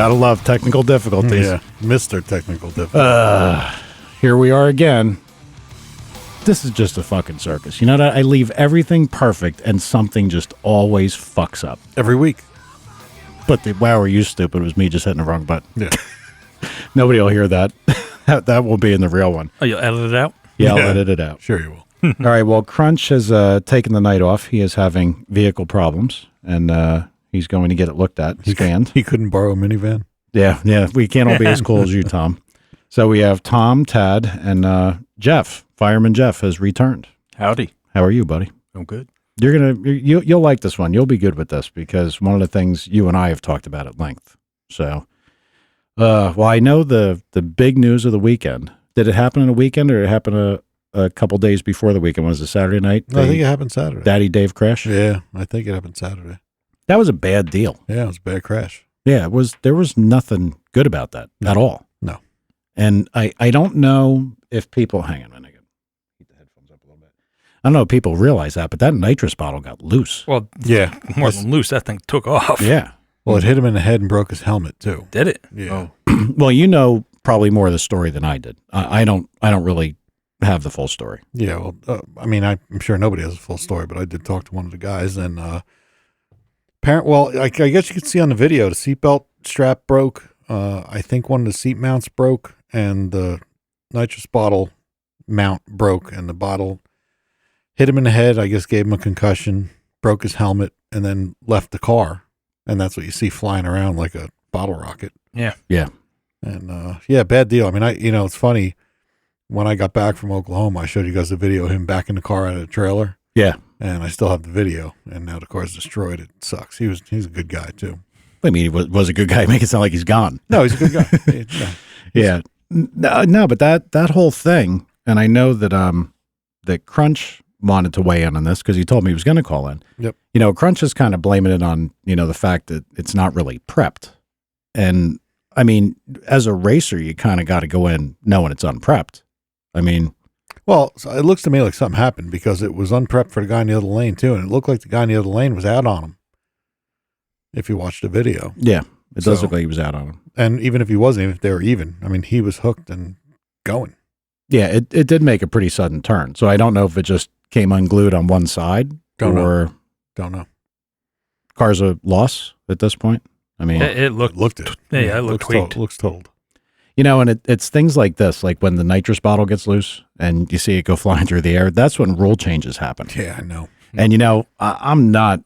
Gotta love technical difficulties. Yeah, Mr. Technical Difficulties. Here we are again. This is just a fucking circus. You know that? I leave everything perfect and something just always fucks up. Every week. But wow, are you stupid? It was me just hitting the wrong button. Yeah. Nobody will hear that. That will be in the real one. Oh, you'll edit it out? Yeah, I'll edit it out. Sure you will. All right, well, Crunch has taken the night off. He is having vehicle problems, and he's going to get it looked at, scanned. He couldn't borrow a minivan? Yeah, we can't all be as cool as you, Tom. So we have Tom, Tad, and Jeff. Fireman Jeff has returned. Howdy. How are you, buddy? I'm good. You'll like this one. You'll be good with this because one of the things you and I have talked about at length. So, well, I know the big news of the weekend. Did it happen on a weekend or did it happen a couple days before the weekend? Was it Saturday night? No, I think it happened Saturday. Daddy Dave crash? Yeah, I think it happened Saturday. That was a bad deal. Yeah, it was a bad crash. Yeah, it was. There was nothing good about that at all. No. And I don't know if people, hang on a minute. Keep the headphones up a little bit. I don't know if people realize that, but that nitrous bottle got loose. Well, Yeah. more than loose, that thing took off. Yeah. Well, it hit him in the head and broke his helmet, too. Did it? Yeah. Well, you know probably more of the story than I did. I don't really have the full story. Yeah, well, I mean, I'm sure nobody has a full story, but I did talk to one of the guys, and I guess you could see on the video, the seatbelt strap broke. I think one of the seat mounts broke, and the nitrous bottle mount broke, and the bottle hit him in the head, I guess gave him a concussion, broke his helmet, and then left the car. And that's what you see flying around like a bottle rocket. Yeah. Yeah. And yeah, bad deal. I mean, it's funny. When I got back from Oklahoma, I showed you guys the video of him back in the car out of the trailer. Yeah. And I still have the video, and now the car's destroyed. It sucks. He's a good guy too. I mean, he was a good guy. Make it sound like he's gone. No, he's a good guy. Yeah. No, but that whole thing, and I know that that Crunch wanted to weigh in on this because he told me he was going to call in. Yep. You know, Crunch is kind of blaming it on, the fact that it's not really prepped. And I mean, as a racer, you kind of got to go in knowing it's unprepped. I mean, well, so it looks to me like something happened because it was unprepped for the guy in the other lane too, and it looked like the guy in the other lane was out on him. If you watch the video, yeah, it does look like he was out on him. And even if he wasn't, even if they were even, I mean, he was hooked and going. Yeah, it did make a pretty sudden turn. So I don't know if it just came unglued on one side Don't or know. Car's a loss at this point. I mean, It looked it. Yeah, it looked tweaked. Looks told. And it's things like this, like when the nitrous bottle gets loose and you see it go flying through the air. That's when rule changes happen. Yeah, I know. And I'm not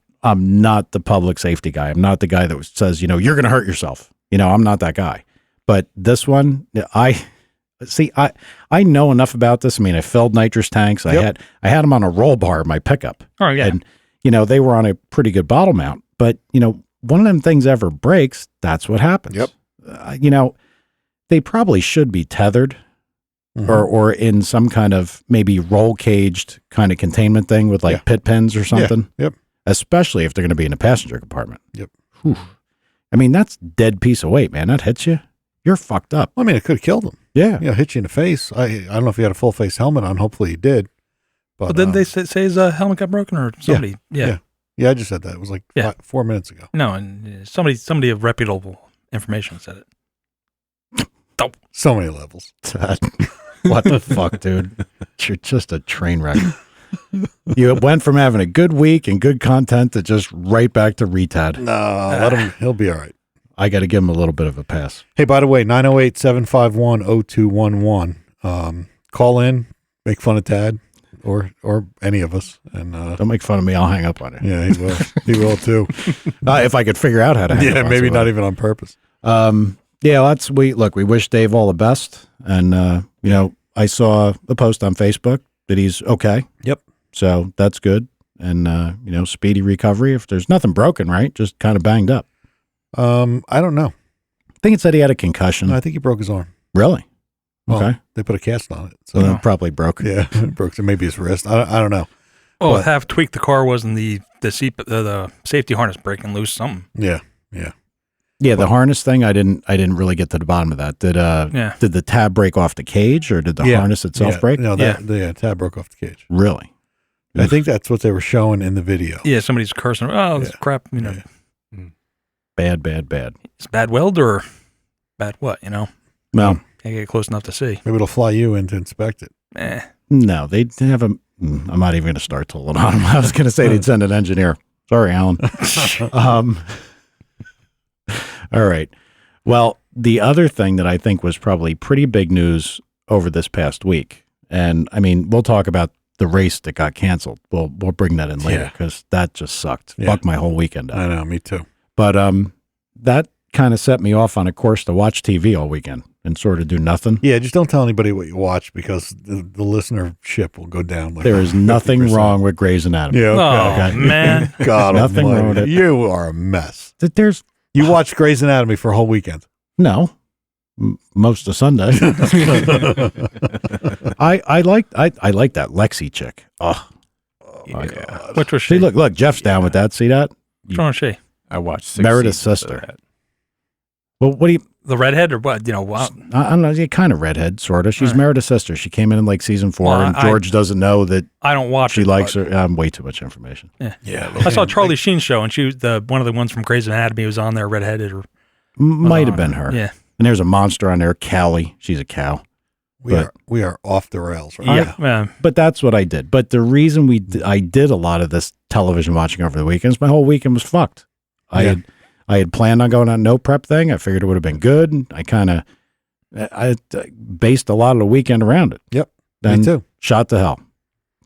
the public safety guy. I'm not the guy that says, you're going to hurt yourself. I'm not that guy. But this one, I know enough about this. I mean, I filled nitrous tanks. Yep. I had them on a roll bar in my pickup. Oh, yeah. And, they were on a pretty good bottle mount. But, one of them things ever breaks, that's what happens. Yep. They probably should be tethered Mhm. or in some kind of maybe roll caged kind of containment thing with like pit pins or something. Yeah. Yep. Especially if they're going to be in a passenger compartment. Yep. Whew. I mean, that's dead piece of weight, man. That hits you. You're fucked up. I mean, it could have killed him. Yeah. Hit you in the face. I don't know if he had a full face helmet on. Hopefully he did. But didn't they say his helmet got broken or somebody? Yeah. Yeah, I just said that. It was like 4 minutes ago. No, and somebody of reputable information said it. So many levels. What the fuck, dude? You're just a train wreck. You went from having a good week and good content to just right back to retard. No, let him. He'll be all right. I got to give him a little bit of a pass. Hey, by the way, 908-751-0211. Call in, make fun of Tad or any of us. And don't make fun of me. I'll hang up on you. Yeah, he will. He will too. If I could figure out how to hang up on maybe someone. not even on purpose. Yeah, we wish Dave all the best. And, I saw the post on Facebook that he's okay. Yep. So that's good. And, speedy recovery. If there's nothing broken, right? Just kind of banged up. I don't know. I think it said he had a concussion. I think he broke his arm. Really? Well, Okay. They put a cast on it. So Well, it probably broke. yeah, it broke. So maybe his wrist. I don't know. Oh, But- half tweaked the car wasn't the seat, the safety harness breaking loose. Something. Yeah. Yeah, the harness thing, I didn't really get to the bottom of that. Did the tab break off the cage or did the harness itself break? No, the tab broke off the cage. Really? I think that's what they were showing in the video. Yeah, somebody's cursing. Oh, this crap. Yeah. Bad, bad, bad. It's bad weld or bad what? Well, Can't get close enough to see. Maybe it'll fly you in to inspect it. no, they have a. I'm not even going to start tooling on them. I was going to say they'd send an engineer. Sorry, Alan. All right. Well, the other thing that I think was probably pretty big news over this past week, and I mean, we'll talk about the race that got canceled. We'll bring that in later because that just sucked. Yeah. Fucked my whole weekend up. I know, me too. But that kind of set me off on a course to watch TV all weekend and sort of do nothing. Yeah, just don't tell anybody what you watch because the listenership will go down. Like There is nothing 50%. wrong with Grey's Anatomy. Yeah, Oh, okay. man. God Nothing almighty. wrong with it. You are a mess. There's You watched Grey's Anatomy for a whole weekend. no. Most of Sunday. I like that Lexi chick. Oh, my God. Which was See, she? look, Jeff's down with that. See that? Which one was she? I watched 6 Meredith's seasons of sister. that. Well, what do you? The redhead or what? Wow. I don't know. Yeah, kind of redhead, sort of. She's Right. Meredith's sister. She came in like season 4, Well, and George doesn't know that I don't watch she it, likes but her. Way too much information. Yeah. I saw Charlie Sheen's show, and she was one of the ones from Grey's Anatomy was on there, redheaded. Or Might have on been there. her. Yeah. And there's a monster on there, Callie. She's a cow. We are off the rails right Yeah. But that's what I did. But the reason I did a lot of this television watching over the weekends, my whole weekend was fucked. I had planned on going on no prep thing. I figured it would have been good. I based a lot of the weekend around it. Yep. Then Me too. shot to hell.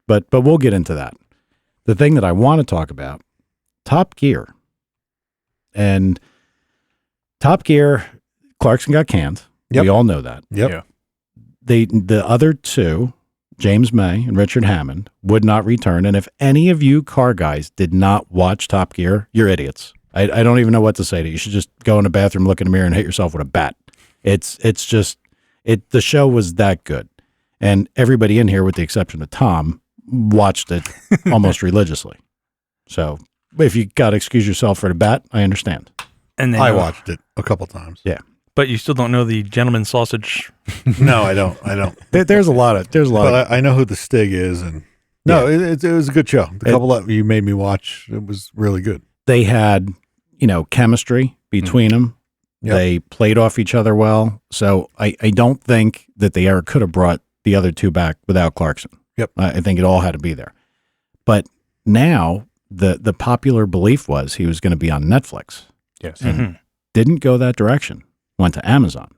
But we'll get into that. The thing that I want to talk about, Top Gear. And Top Gear, Clarkson got canned. Yep. We all know that. Yep. Yeah. The other two, James May and Richard Hammond, would not return. And if any of you car guys did not watch Top Gear, you're idiots. I don't even know what to say to you. You should just go in the bathroom, look in the mirror, and hit yourself with a bat. It's just the show was that good. And everybody in here, with the exception of Tom, watched it almost religiously. So if you got to excuse yourself for the bat, I understand. And then I watched it a couple times. Yeah. but you still don't know the gentleman sausage. No, I don't. There's a lot of But I know who the Stig is, and no, it was a good show. The couple that you made me watch, it was really good. they had, chemistry between them. Yep. They played off each other well. So I don't think that they ever could have brought the other two back without Clarkson. Yep. I think it all had to be there. But now the popular belief was he was going to be on Netflix. Yes. And didn't go that direction. Went to Amazon.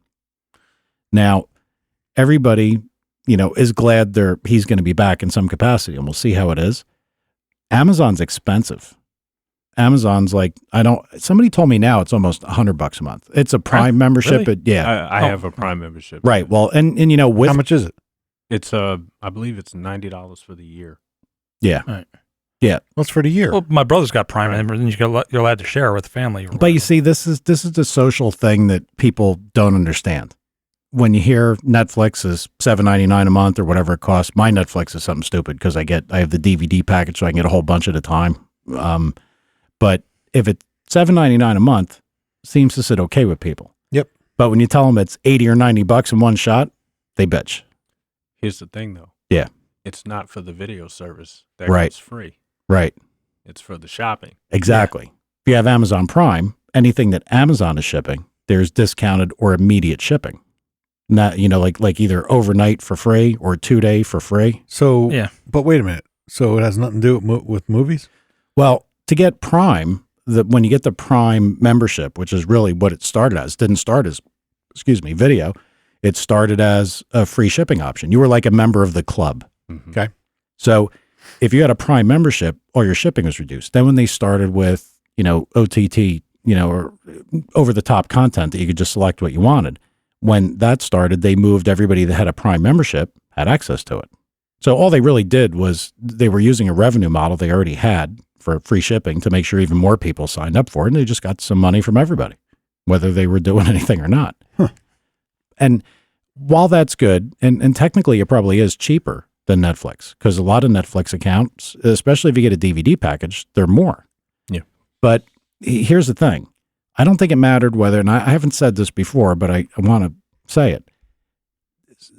Now, everybody, is glad he's going to be back in some capacity, and we'll see how it is. Amazon's expensive. Amazon's like, somebody told me now it's almost $100 a month. It's a Prime membership. Really? But yeah. I have a Prime membership. Right. Well, and with How much is it? It's I believe it's $90 for the year. yeah. Right. Yeah. What's for the year? Well, my brother's got Prime, and you're allowed to share with the family. But you see, this is the social thing that people don't understand. When you hear Netflix is $7.99 a month or whatever it costs, my Netflix is something stupid because I have the DVD package, so I can get a whole bunch at a time. But if it's $7.99 a month, seems to sit okay with people. Yep. But when you tell them it's $80 or $90 in one shot, they bitch. Here's the thing, though. Yeah. It's not for the video service. That Right. goes free. Right. It's for the shopping. Exactly. If you have Amazon Prime, anything that Amazon is shipping, there's discounted or immediate shipping. Not, like either overnight for free or 2-day for free. So, Yeah. But wait a minute. So it has nothing to do with movies? Well, to get Prime, when you get the Prime membership, which is really what it started as, didn't start as, video. It started as a free shipping option. You were like a member of the club. Mhm. Okay. So if you had a Prime membership, all your shipping was reduced. Then when they started with, OTT, or over the top content that you could just select what you wanted, when that started, they moved everybody that had a Prime membership had access to it. So all they really did was they were using a revenue model they already had for free shipping to make sure even more people signed up for it. And they just got some money from everybody, whether they were doing anything or not. Huh. And while that's good, and technically it probably is cheaper than Netflix, because a lot of Netflix accounts, especially if you get a DVD package, they're more. Yeah. But here's the thing. I don't think it mattered whether, and I haven't said this before, but I want to say it.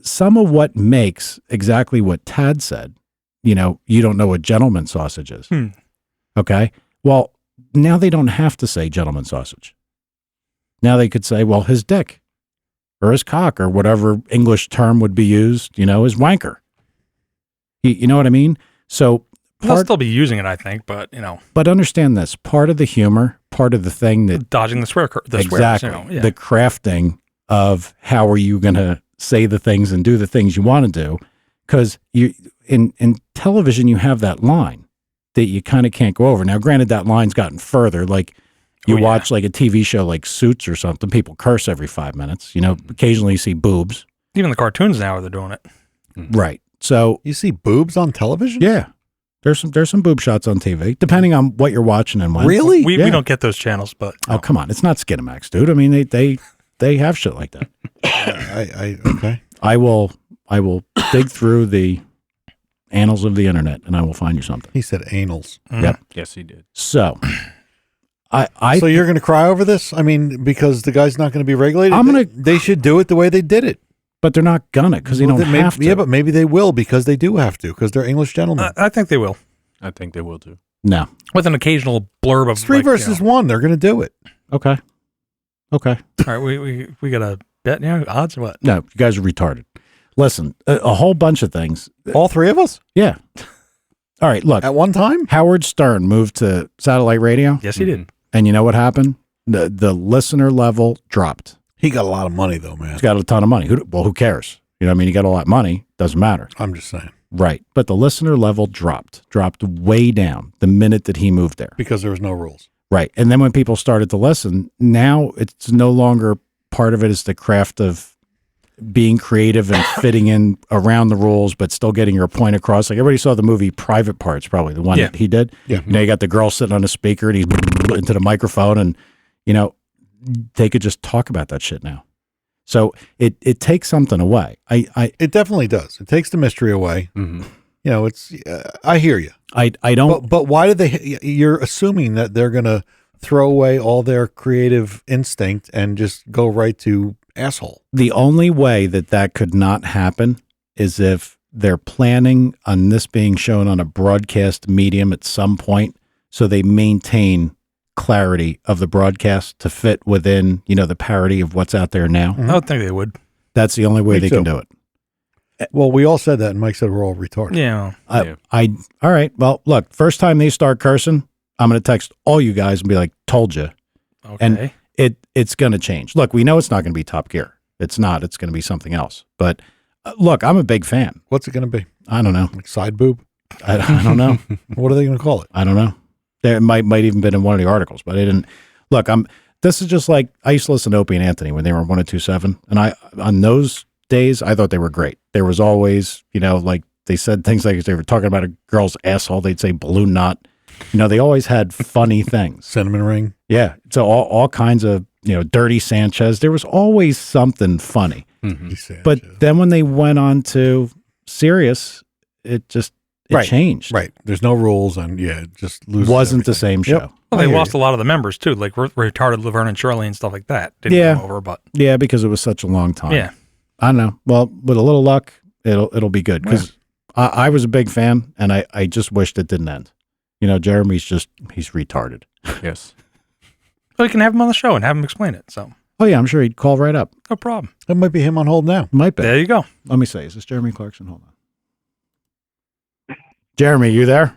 Some of what makes exactly what Tad said, you don't know what gentleman sausage is. Okay. Well, now they don't have to say gentleman sausage. Now they could say, well, his dick or his cock or whatever English term would be used, his wanker. You know what I mean? So They'll still be using it, I think, but But understand this: part of the humor, part of the thing that dodging the swears, exactly yeah. the crafting of how are you going to say the things and do the things you want to do, because you in television you have that line that you kind of can't go over. Now, granted, that line's gotten further. Like you watch like a TV show like Suits or something, people curse every 5 minutes. Occasionally you see boobs. Even the cartoons now they're doing it. Right. So You see boobs on television? yeah, there's some boob shots on TV, depending on what you're watching and when. Really? We Yeah. don't get those channels, but Oh, come on. It's not Skinamax, dude. I mean, they have shit like that. Okay. I will dig through the annals of the internet and I will find you something. He said anals. Yep. Yes, he did. So I So you're going to cry over this? I mean, because the guy's not going to be regulated? I'm gonna- They should do it the way they did it. but they're not gonna because they Well, don't then have to. Yeah, but maybe they will because they do have to because they're English gentlemen. I think they will. I think they will too. No. With an occasional blurb of It's 3 versus 1. They're going to do it. Okay. All right, we got a bet now. Odds or what? No, you guys are retarded. Listen, a whole bunch of things. All 3 of us Yeah. All right. Look, at one time? Howard Stern moved to satellite radio, Yes, he did. and you know what happened? The listener level dropped. He got a lot of money, though, man. He's got a ton of money. Who cares? He got a lot of money. Doesn't matter. I'm just saying. Right. But the listener level dropped way down the minute that he moved there. Because there was no rules. Right. And then when people started to listen, now it's no longer part of it is the craft of being creative and fitting in around the rules, but still getting your point across. Like everybody saw the movie Private Parts, probably the one that he did. Yeah. You got the girl sitting on a speaker and he's into the microphone and, they could just talk about that shit now. So it takes something away. It definitely does. It takes the mystery away. Mm-hmm. It's. I hear you. I don't. But why did they? You're assuming that they're going to throw away all their creative instinct and just go right to asshole. The only way that could not happen is if they're planning on this being shown on a broadcast medium at some point, so they maintain clarity of the broadcast to fit within, the parity of what's out there now. I would think they would. That's the only way Me they too. can do it. Well, we all said that, and Mike said we're all retarded. Yeah. All right. Well, look, first time they start cursing, I'm going to text all you guys and be like, told you. Okay. And it's going to change. Look, we know it's not going to be Top Gear. It's not. It's going to be something else. But look, I'm a big fan. What's it going to be? I don't know. Like side boob? I don't know. What are they going to call it? I don't know. There might even been in one of the articles, but I didn't look. This is just like I used to listen to Opie and Anthony when they were on 102.7, and on those days I thought they were great. There was always, like they said things like if they were talking about a girl's asshole, they'd say balloon knot. They always had funny things. Cinnamon ring? Yeah, so all kinds of Dirty Sanchez. There was always something funny. Mm-hmm. But then when they went on to Sirius, it changed. Right. There's no rules, and it just loses Wasn't the everything. same show. Yep. Well, I they hear lost you. a lot of the members too, like retarded Laverne and Shirley and stuff like that. Didn't Yeah. come over, but Yeah, because it was such a long time. yeah. I don't know. Well, with a little luck, it'll be good because I was a big fan, and I just wished it didn't end. Jeremy's he's retarded. Yes. So we can have him on the show and have him explain it. So Oh yeah, I'm sure he'd call right up. no problem. That might be him on hold now. Might be. There you go. Let me say, is this Jeremy Clarkson? Hold on. Jeremy, you there?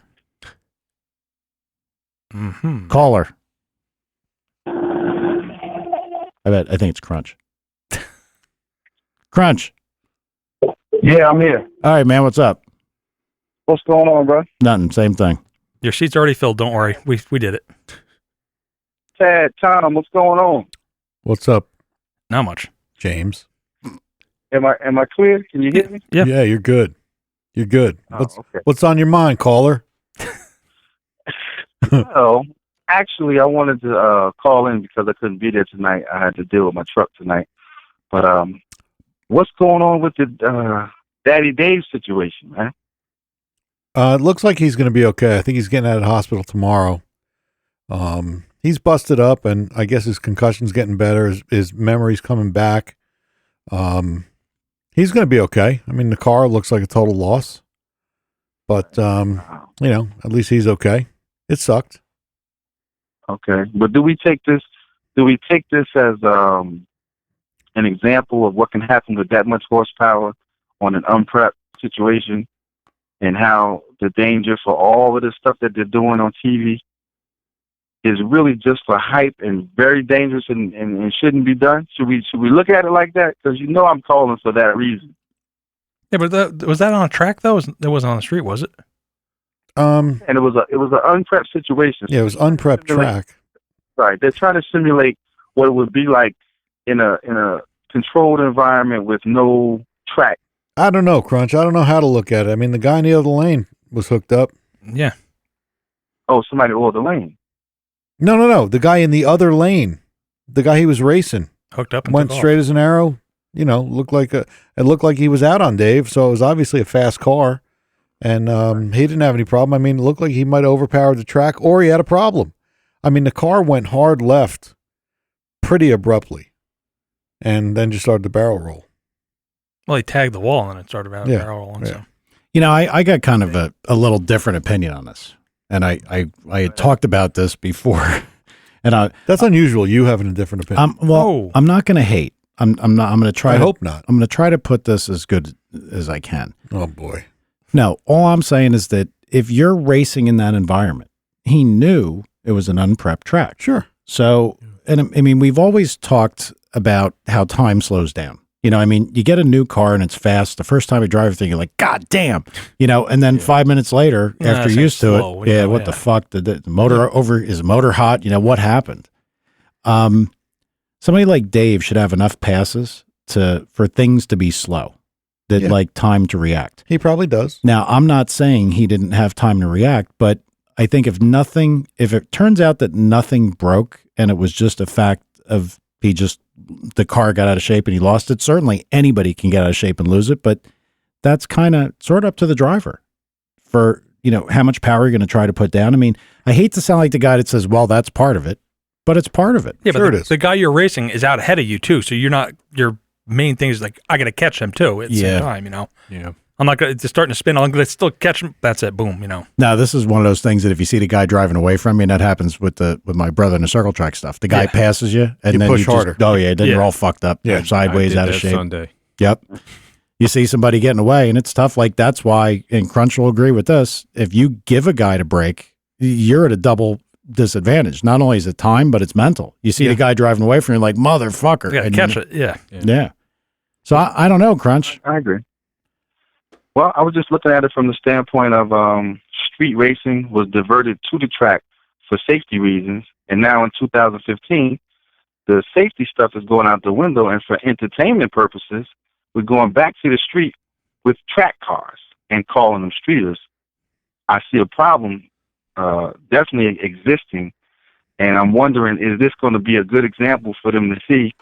Mm-hmm. Caller. I think it's Crunch. Crunch. Yeah, I'm here. All right, man. What's up? What's going on, bro? Nothing. Same thing. Your seat's already filled. Don't worry. We did it. Tad, Tom, what's going on? What's up, Not much. James? Am I clear? Can you hear me? Yeah. Yeah, you're good. You're good. Oh, okay. What's on your mind, caller? Well, actually, I wanted to call in because I couldn't be there tonight. I had to deal with my truck tonight. But what's going on with the Daddy Dave situation, man? It looks like he's going to be okay. I think he's getting out of the hospital tomorrow. He's busted up, and I guess his concussion's getting better. His memory's coming back. He's going to be okay. I mean, the car looks like a total loss, but at least he's okay. It sucked. Okay. But do we take this do we take this as an example of what can happen with that much horsepower on an unprepped situation, and how the danger for all of the stuff that they're doing on TV is really just for hype and very dangerous and shouldn't be done? Should we look at it like that? Because I'm calling for that reason. Yeah, but was that on a track though? It wasn't on the street, was it? And it was an unprepped situation. Yeah, it was unprepped track. Right. They're trying to simulate what it would be like in a controlled environment with no track. I don't know, Crunch. I don't know how to look at it. I mean, the guy in the other lane was hooked up. Yeah. Oh, somebody oiled the lane. No. The guy in the other lane, the guy he was racing, Hooked up and went took straight off. as an arrow. It looked like he was out on Dave, so it was obviously a fast car, and he didn't have any problem. I mean, it looked like he might have overpowered the track, or he had a problem. I mean, the car went hard left pretty abruptly, and then just started to barrel roll. Well, he tagged the wall and it started about Yeah. barrel rolling. Yeah. So. I got kind of a little different opinion on this, and I had talked about this before, and That's unusual. You having a different opinion. I'm not going to hate. I'm not. I'm going to try. I hope not. I'm going to try to put this as good as I can. Oh boy. No, all I'm saying is that if you're racing in that environment, he knew it was an unprepped track. Sure. So, and I mean, we've always talked about how time slows down. I mean, you get a new car and it's fast. The first time you drive everything, you're like, God damn, and then 5 minutes later, Yeah, after you're used to slow, it, what the fuck? The motor is the motor hot? What happened? Somebody like Dave should have enough passes for things to be slow, like time to react. He probably does. Now, I'm not saying he didn't have time to react, but I think if it turns out that nothing broke and it was just a fact of the car got out of shape and he lost it, certainly anybody can get out of shape and lose it, but that's kind of sort of up to the driver for, how much power you're going to try to put down. I mean, I hate to sound like the guy that says, well, that's part of it, but it's part of it. Yeah, Sure but it is. the guy you're racing is out ahead of you too, so your main thing is like, I got to catch him too at the same time, Yeah. I'm not going to starting to spin. I'm going to still catch him. That's it. Boom. Now, this is one of those things that if you see the guy driving away from you, and that happens with my brother in the circle track stuff. The guy passes you, and You then push you just, harder. then you're all fucked up, Yeah. sideways, I did out of that shape. Sunday. Yep. You see somebody getting away, and it's tough. Like that's why, and Crunch will agree with this. If you give a guy to break, you're at a double disadvantage. Not only is it time, but it's mental. You see the guy driving away from you, like motherfucker, You got to catch it. Yeah. Yeah. So I don't know, Crunch. I agree. Well, I was just looking at it from the standpoint of street racing was diverted to the track for safety reasons, and now in 2015, the safety stuff is going out the window, and for entertainment purposes, we're going back to the street with track cars and calling them streeters. I see a problem definitely existing, and I'm wondering, is this going to be a good example for them to see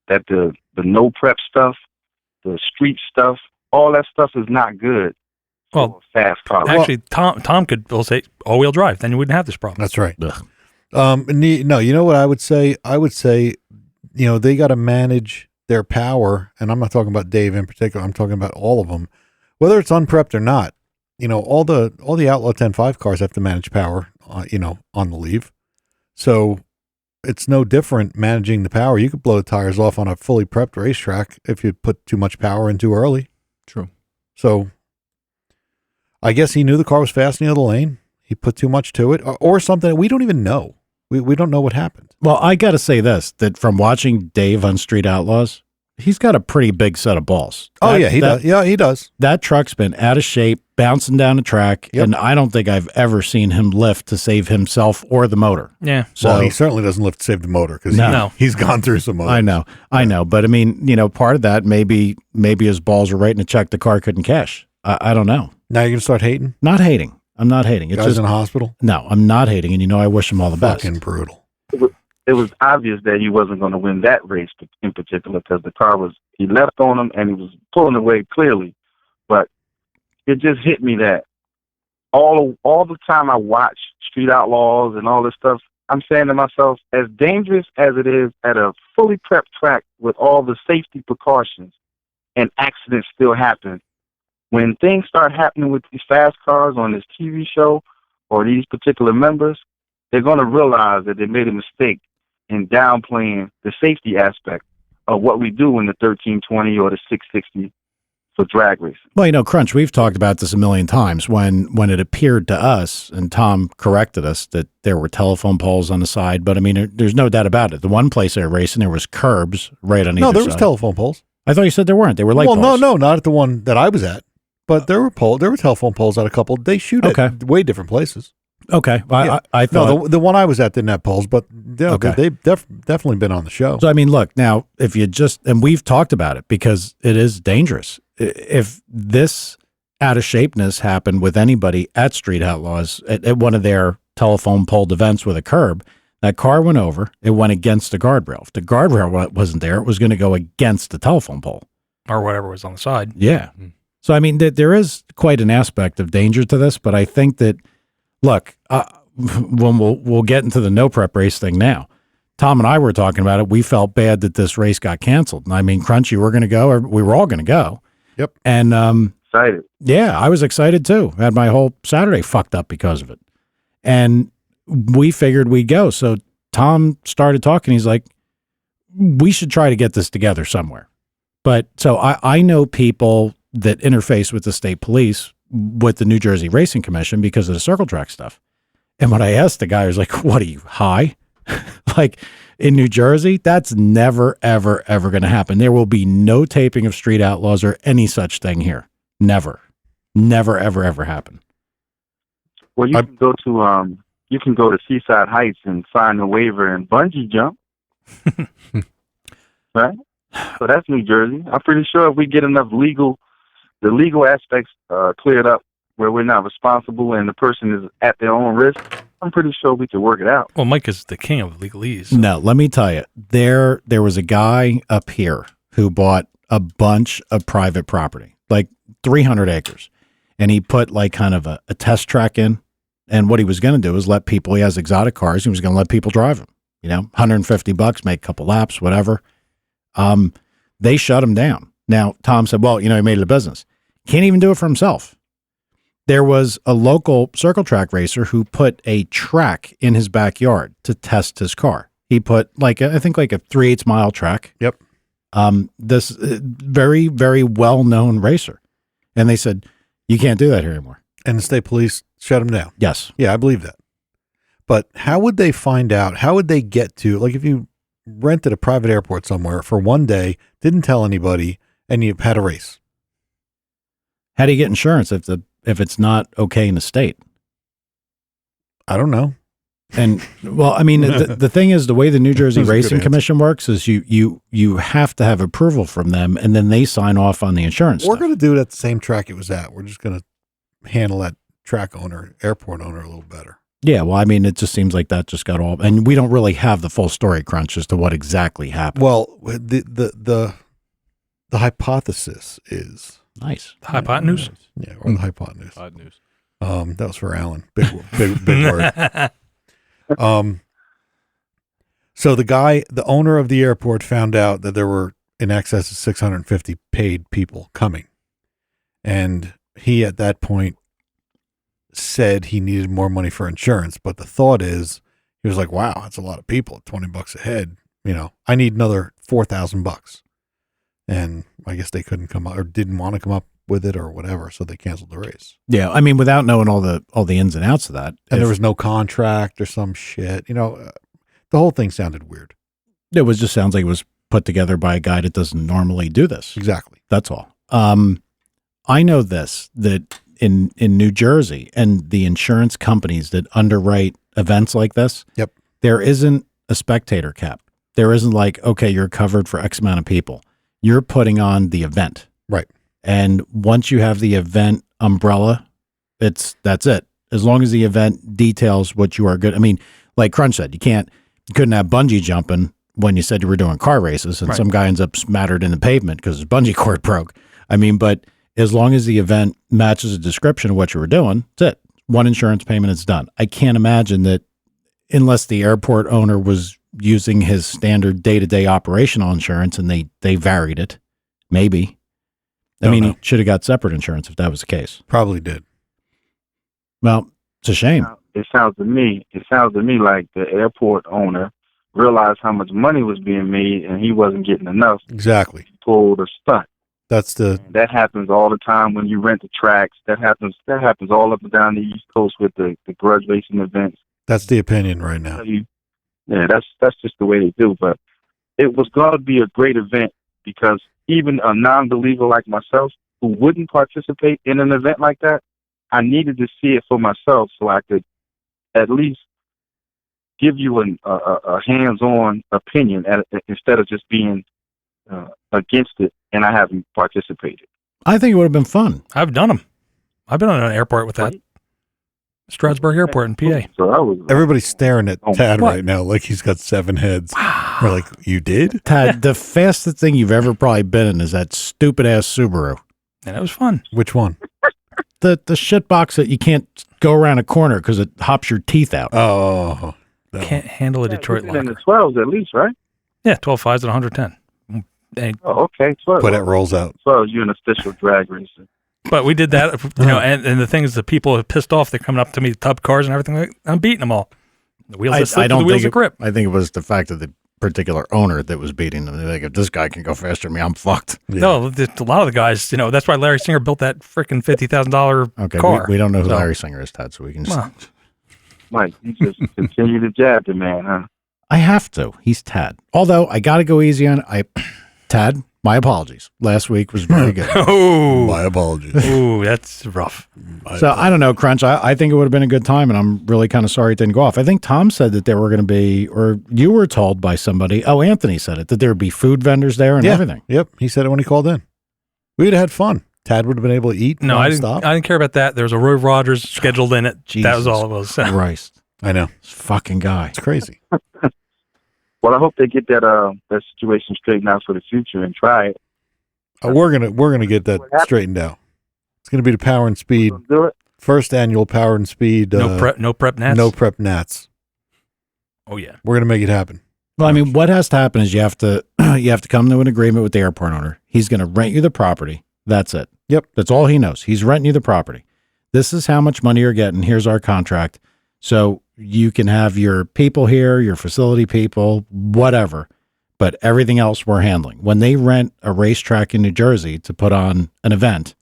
that the no prep stuff, the street stuff, all that stuff is not good for Well, fast cars. Actually, Tom could say all-wheel drive. Then you wouldn't have this problem. That's right. Ugh. No, you know what I would say? I would say, they got to manage their power, and I'm not talking about Dave in particular. I'm talking about all of them, whether it's unprepped or not. All the Outlaw 10.5 cars have to manage power, on the leave. So it's no different managing the power. You could blow the tires off on a fully prepped racetrack if you put too much power in too early. True. So I guess he knew the car was fast in the other lane. He put too much to it or something. We don't even know. We don't know what happened. Well, I got to say this, that from watching Dave on Street Outlaws, he's got a pretty big set of balls. He does. Yeah, he does. That truck's been out of shape, bouncing down the track, Yep. and I don't think I've ever seen him lift to save himself or the motor. Yeah. So Well, he certainly doesn't lift to save the motor because No. he's gone through some motors. I know. But I mean, part of that maybe his balls are writing a check the car couldn't cash. I don't know. Now you're going to start hating? Not hating. I'm not hating. It's Guys just in the hospital? no. I'm not hating, and I wish him all the best. Fucking brutal. It was obvious that he wasn't going to win that race in particular because the car he left on him and he was pulling away clearly. But it just hit me that all the time I watch Street Outlaws and all this stuff, I'm saying to myself, as dangerous as it is at a fully prepped track with all the safety precautions, and accidents still happen, when things start happening with these fast cars on this TV show or these particular members, they're going to realize that they made a mistake and downplaying the safety aspect of what we do in the 1320 or the 660 for drag racing. Well, Crunch, we've talked about this a million times when it appeared to us, and Tom corrected us, that there were telephone poles on the side. But, I mean, there's no doubt about it. The one place they were racing, there was curbs right on either side. No, there was telephone poles. I thought you said there weren't. They were light poles. No, not at the one that I was at. But there were telephone poles at a couple. They shoot at way different places. Okay. Well, Yeah. I thought. No, the one I was at didn't have poles, but they've definitely been on the show. So, I mean, look, now, if you and we've talked about it because it is dangerous. If this out of shapeness happened with anybody at Street Outlaws at one of their telephone pole events with a curb, that car went over, it went against the guardrail. If the guardrail wasn't there, it was going to go against the telephone pole. Or whatever was on the side. Yeah. So, I mean, there is quite an aspect of danger to this, but I think that, look, when we'll get into the no prep race thing now. Tom and I were talking about it. We felt bad that this race got canceled. And I mean, Crunch, you were going to go, or we were all going to go. Yep. And Excited. yeah, I was excited too. I had my whole Saturday fucked up because of it. And we figured we'd go. So Tom started talking. He's like, we should try to get this together somewhere. But so I know people that interface with the state police with the New Jersey Racing Commission because of the circle track stuff. And when I asked the guy, I was like, what are you, high? Like in New Jersey, that's never, ever, ever going to happen. There will be no taping of Street Outlaws or any such thing here. Never, never, ever, ever happen. Well, you can go to Seaside Heights and sign a waiver and bungee jump. Right? So that's New Jersey. I'm pretty sure if we get enough the legal aspects cleared up where we're not responsible and the person is at their own risk, I'm pretty sure we could work it out. Well, Mike is the king of legalese. No, let me tell you, there was a guy up here who bought a bunch of private property, like 300 acres, and he put like kind of a test track in. And what he was going to do is let people, he has exotic cars, he was going to let people drive them, $150, make a couple laps, whatever. They shut him down. Now, Tom said, well, he made it a business. Can't even do it for himself. There was a local circle track racer who put a track in his backyard to test his car. He put I think a 3/8 mile track. Yep. This very, very well-known racer. And they said, you can't do that here anymore. And the state police shut him down. Yes. Yeah, I believe that. But how would they find out? How would they get to, like if you rented a private airport somewhere for one day, didn't tell anybody, and you had a race? How do you get insurance if it's not okay in the state? I don't know. And well, I mean, the thing is, the way the New Jersey That's a good Racing answer. Commission works is you have to have approval from them, and then they sign off on the insurance. We're stuff. going to do it at the same track it was at. We're just going to handle that airport owner a little better. Yeah, well, I mean, it just seems like that just got all, and we don't really have the full story, Crunch, as to what exactly happened. Well, the hypothesis is Nice. The hypotenuse? yeah, or the hypotenuse. Odd news. That was for Alan. Big word. So the owner of the airport found out that there were in excess of 650 paid people coming. And he, at that point, said he needed more money for insurance. But the thought is, he was like, wow, that's a lot of people, $20 a head. I need another $4,000. And I guess they couldn't come up or didn't want to come up with it or whatever. So they canceled the race. Yeah, I mean, without knowing all the ins and outs of that, And there was no contract or some shit. The whole thing sounded weird. it was just sounds like it was put together by a guy that doesn't normally do this. Exactly. That's all. I know this, that in New Jersey and the insurance companies that underwrite events like this, Yep. there isn't a spectator cap. There isn't like, okay, you're covered for X amount of people. You're putting on the event. Right. And once you have the event umbrella, that's it. As long as the event details what you are good. I mean, like Crunch said, you couldn't have bungee jumping when you said you were doing car races and Right. some guy ends up smattered in the pavement because his bungee cord broke. I mean, but as long as the event matches the description of what you were doing, that's it. One insurance payment, it's done. I can't imagine that unless the airport owner was using his standard day-to-day operational insurance and they varied it, maybe. I mean, know. he should have got separate insurance if that was the case. Probably did. Well, it's a shame. It sounds to me like the airport owner realized how much money was being made and he wasn't getting enough. Exactly. He pulled a stunt. That's the That happens all the time when you rent the tracks. That happens all up and down the East Coast with the grudge racing events. opinion right now. Yeah, that's just the way they do. But it was going to be a great event because even a non-believer like myself who wouldn't participate in an event like that, I needed to see it for myself so I could at least give you a hands-on opinion instead of just being against it, and I haven't participated. I think it would have been fun. I've done them. I've been on an airport with that. Stroudsburg Airport in PA. So I was Everybody's staring at Tad What? right now like he's got 7 heads. We're like, you did? Tad, the fastest thing you've ever probably been in is that stupid ass Subaru. And it was fun. Which one? The shit box that you can't go around a corner because it hops your teeth out. Oh, that Can't handle a Detroit in the locker. 12s at least, right? Yeah, 12 5s at 110. And, Oh, okay, 12. one. But it rolls out. 12, you're an official drag racer. but we did that, and the thing is, the people are pissed off. They're coming up to me, tub cars and everything. Like, I'm beating them all. The wheels that slip, the wheels that grip. I think it was the fact of the particular owner that was beating them. They're like, if this guy can go faster than me, I'm fucked. Yeah. No, a lot of the guys, that's why Larry Singer built that freaking $50,000 Okay, car. we don't know who So- Larry Singer is, Tad, so we can just... Well, Mike, you just continue to jab the man, huh? I have to. He's Tad. Although, I got to go easy on... Tad, my apologies. Last week was very good. My apologies. Ooh, that's rough. So I don't know, Crunch. I think it would have been a good time, and I'm really kind of sorry it didn't go off. I think Tom said that there were going to be, or you were told by somebody. Oh, Anthony said it, that there would be food vendors there and Yeah. everything. Yep. He said it when he called in. We'd have had fun. Tad would have been able to eat. No, I nonstop. didn't care about that. There was a Roy Rogers scheduled in it. That was Jesus all it was. Christ. I know. This fucking guy. It's crazy. Well, I hope they get that situation straightened out for the future and try it. We're gonna get that straightened out. It's gonna be the Power and Speed Do it. first annual Power and Speed. No prep nats. No prep Nats. Oh yeah. We're gonna make it happen. Well, I mean, what has to happen is you have to come to an agreement with the airport owner. He's going to rent you the property. That's it. Yep. That's all he knows. He's renting you the property. This is how much money you're getting. Here's our contract. So you can have your people here, your facility people, whatever, but everything else we're handling. When they rent a racetrack in New Jersey to put on an event,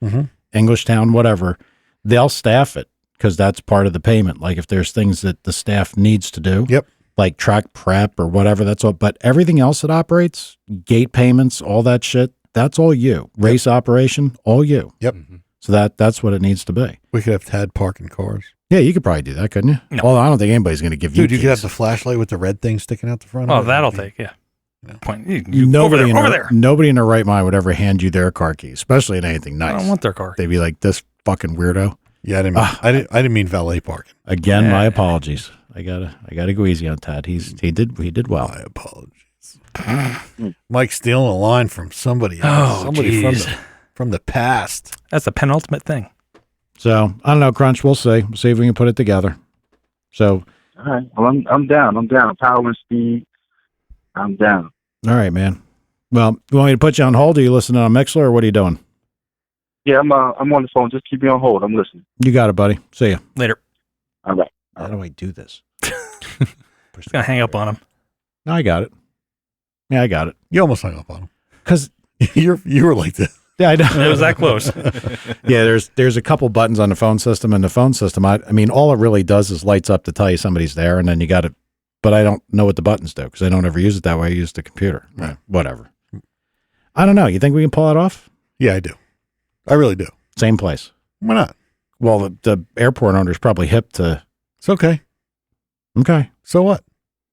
Englishtown, whatever, they'll staff it because that's part of the payment. Like if there's things that the staff needs to do, Yep. like track prep or whatever, that's all. But everything else that operates, gate payments, all that shit, that's all you. Race operation, all you. Yep. So that's what it needs to be. We could have Tad parking cars. Yeah, you could probably do that, couldn't you? No. Well, I don't think anybody's going to give you Dude, you could have keys. the flashlight with the red thing sticking out the front. Oh, of it. that'll take, yeah. Yeah. Point. You Nobody over in there, their, Nobody in their right mind would ever hand you their car keys, especially in anything I nice. don't want their car. They'd be like, this fucking weirdo. Yeah, I didn't mean valet parking. Again, my Yeah. apologies. I gotta go easy on Tad. He did well. My apologies. Mike stealing a line from somebody else. Oh, Somebody geez. from the past. That's the penultimate thing. So I don't know, Crunch. We'll see. We'll see if we can put it together. So All right. Well, I'm down. I'm down. Power and Speed. I'm down. all right, man. Well, you want me to put you on hold? Are you listening on Mixler or what are you doing? Yeah, I'm on the phone. Just keep me on hold. I'm listening. You got it, buddy. See ya. Later. All right. How do I do this? Just going to hang up on him. No, I got it. Yeah, I got it. You almost hung up on him. Because You were like this. yeah, I know. It was that close. Yeah, there's a couple buttons on the phone system, and the phone system, I mean, all it really does is lights up to tell you somebody's there, and then you got it. But I don't know what the buttons do because I don't ever use it that way. I use the computer. Right. Whatever. I don't know. You think we can pull it off? Yeah, I do. I really do. Same place. Why not? Well, the airport owner's probably hip to. It's okay. Okay. So what?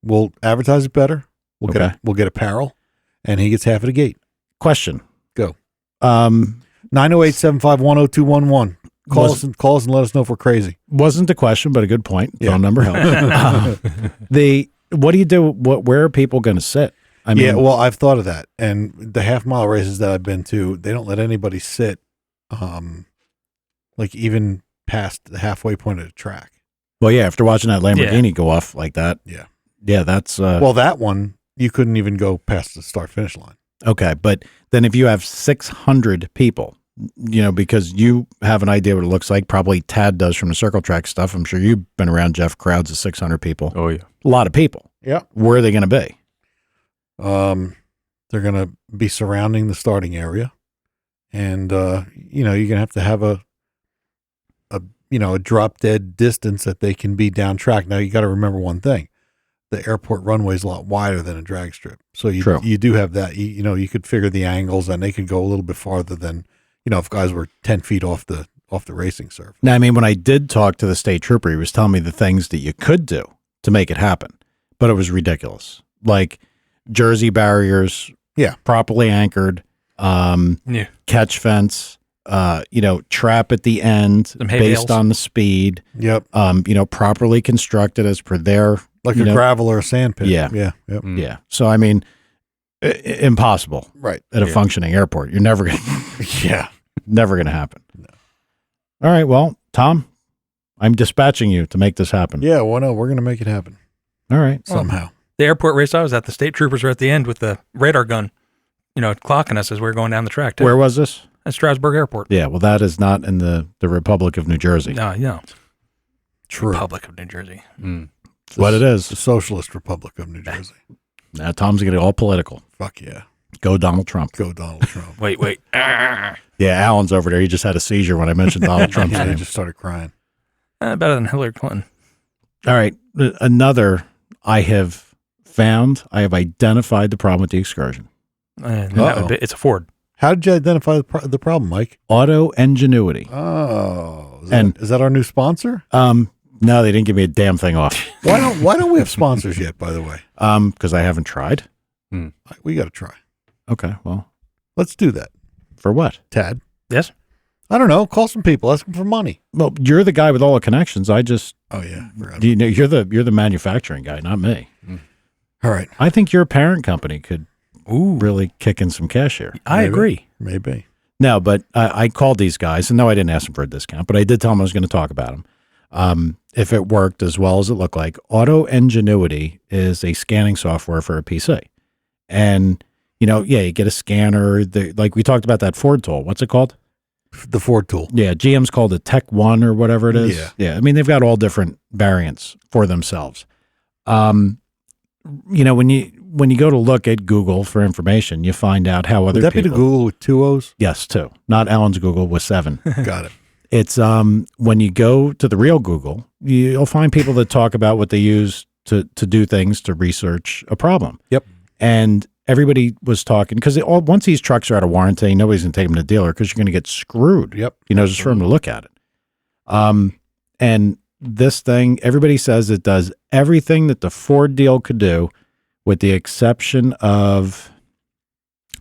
We'll advertise it better. Okay. We'll get apparel, and he gets half of the gate. Question. Go. 908-751-0211. Call us and let us know if we're crazy. Wasn't the question, but a good point. Yeah. Phone number helps. What do you do? Where are people going to sit? I mean, Yeah, well, I've thought of that. And the half-mile races that I've been to, they don't let anybody sit, like even past the halfway point of the track. yeah. After watching that Lamborghini go off like that, Yeah. yeah, that's Well, that one, you couldn't even go past the start-finish line. okay. But then if you have 600 people, because you have an idea what it looks like, probably Tad does from the circle track stuff. I'm sure you've been around Jeff crowds of 600 people. Oh yeah. A lot of people. Yeah. Where are they going to be? They're going to be surrounding the starting area, and you're going to have a drop dead distance that they can be down track. Now you got to remember one thing: the airport runway is a lot wider than a drag strip, so you do have that. You could figure the angles, and they could go a little bit farther than if guys were 10 feet off the racing surface. Now, I mean, when I did talk to the state trooper, he was telling me the things that you could do to make it happen, but it was ridiculous. Like jersey barriers, properly anchored, catch fence, trap at the end based on the speed. Yep. Properly constructed as per their like a gravel or a sand pit. Yeah. Yeah. Yep. Yeah. So I mean, impossible. Right. At a functioning airport, you're never gonna. Never gonna happen. No. All right. Well, Tom, I'm dispatching you to make this happen. Yeah. Well, no, we're gonna make it happen. All right. Somehow. The airport race I was at, the state troopers were at the end with the radar gun, clocking us as we were going down the track. Too. Where was this? At Strasbourg Airport. Yeah, well, that is not in the Republic of New Jersey. No. True. Republic of New Jersey. What it is. The Socialist Republic of New Jersey. Now Tom's going to get all political. Fuck yeah. Go Donald Trump. Go Donald Trump. Wait. Yeah, Alan's over there. He just had a seizure when I mentioned Donald Trump's He name. just started crying. Better than Hillary Clinton. All right. Another I have identified the problem with the Excursion. And it's a Ford. How did you identify the problem, Mike? Auto Ingenuity. Oh. Is that our new sponsor? No, they didn't give me a damn thing off. Why don't we have sponsors yet, by the way? Because I haven't tried. We got to try. Okay, well. Let's do that. For what? Tad? Yes? I don't know. Call some people. Ask them for money. Well, you're the guy with all the connections. I just... Oh, yeah. You're the manufacturing guy, not me. All right. I think your parent company could really kick in some cash here. I agree. Maybe. No, but I called these guys, and no, I didn't ask them for a discount, but I did tell them I was going to talk about them. If it worked as well as it looked like, Auto Ingenuity is a scanning software for a PC. And, you get a scanner. Like we talked about that Ford tool. What's it called? The Ford tool. Yeah, GM's called it Tech One or whatever it is. Yeah. I mean, they've got all different variants for themselves. When you go to look at Google for information, you find out how other people... Would that be the Google with 2 O's? Yes, 2. Not Alan's Google with 7. Got it. It's when you go to the real Google, you'll find people that talk about what they use to do things to research a problem. Yep. And everybody was talking because once these trucks are out of warranty, nobody's going to take them to the dealer because you're going to get screwed. Yep. Just for them to look at it. And this thing, everybody says it does everything that the Ford deal could do, with the exception of,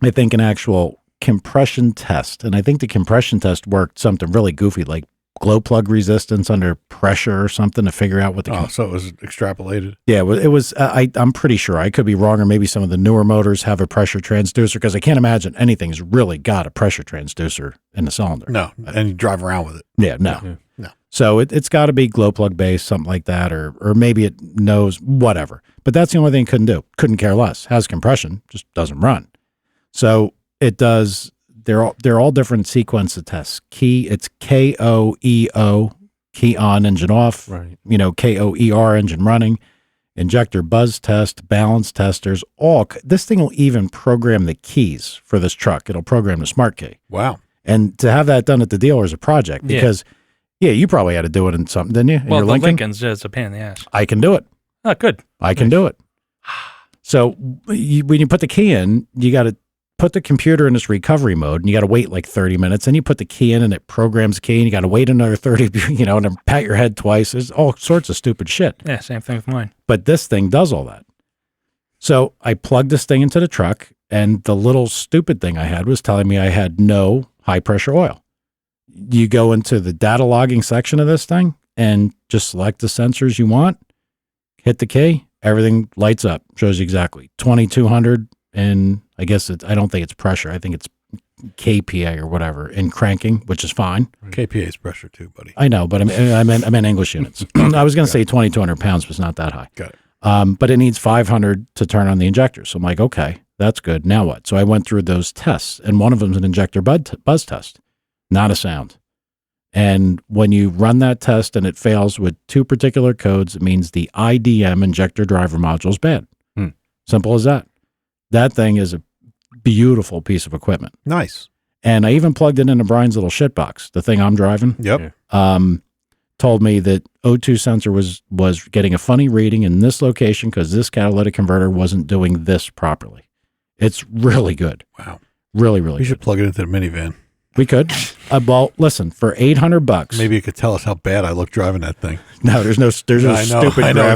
I think, an actual compression test. And I think the compression test worked something really goofy, like glow plug resistance under pressure or something to figure out what the... so it was extrapolated? Yeah, it was. I'm pretty sure. I could be wrong, or maybe some of the newer motors have a pressure transducer, because I can't imagine anything's really got a pressure transducer in the cylinder. No, and you drive around with it. Yeah, no. So it's got to be glow plug based, something like that, or maybe it knows, whatever. But that's the only thing it couldn't do. Couldn't care less. Has compression, just doesn't run. So it does. They're all different sequence of tests. It's KOEO, key on, engine off. Right. KOER, engine running. Injector buzz test, balance testers. This thing will even program the keys for this truck. It'll program the smart key. Wow. And to have that done at the dealer is a project because. Yeah, you probably had to do it in something, didn't you? Well, the Lincoln's it's a pain in the ass. I can do it. Oh, good. I can do it. So when you put the key in, you got to put the computer in this recovery mode, and you got to wait like 30 minutes. Then you put the key in, and it programs the key, and you got to wait another 30, and then pat your head twice. There's all sorts of stupid shit. Yeah, same thing with mine. But this thing does all that. So I plugged this thing into the truck, and the little stupid thing I had was telling me I had no high-pressure oil. You go into the data logging section of this thing and just select the sensors you want, hit the key, everything lights up, shows you exactly 2200, and I guess I don't think it's pressure. I think it's KPA or whatever in cranking, which is fine. KPA is pressure too, buddy. I know, but I meant English units. I was going to say 2200 pounds, but it's not that high. Got it. But it needs 500 to turn on the injector. So I'm like, okay, that's good. Now what? So I went through those tests, and one of them is an injector buzz test. Not a sound. And when you run that test and it fails with 2 particular codes, it means the IDM injector driver module is bad. Simple as that. That thing is a beautiful piece of equipment. Nice. And I even plugged it into Brian's little shit box, the thing I'm driving. Yep. Told me that O2 sensor was getting a funny reading in this location because this catalytic converter wasn't doing this properly. It's really good. Wow. Really, really We good. should plug it into the minivan. We could. Well, listen, for $800. Maybe you could tell us how bad I look driving that thing. No, there's no stupid graph. I know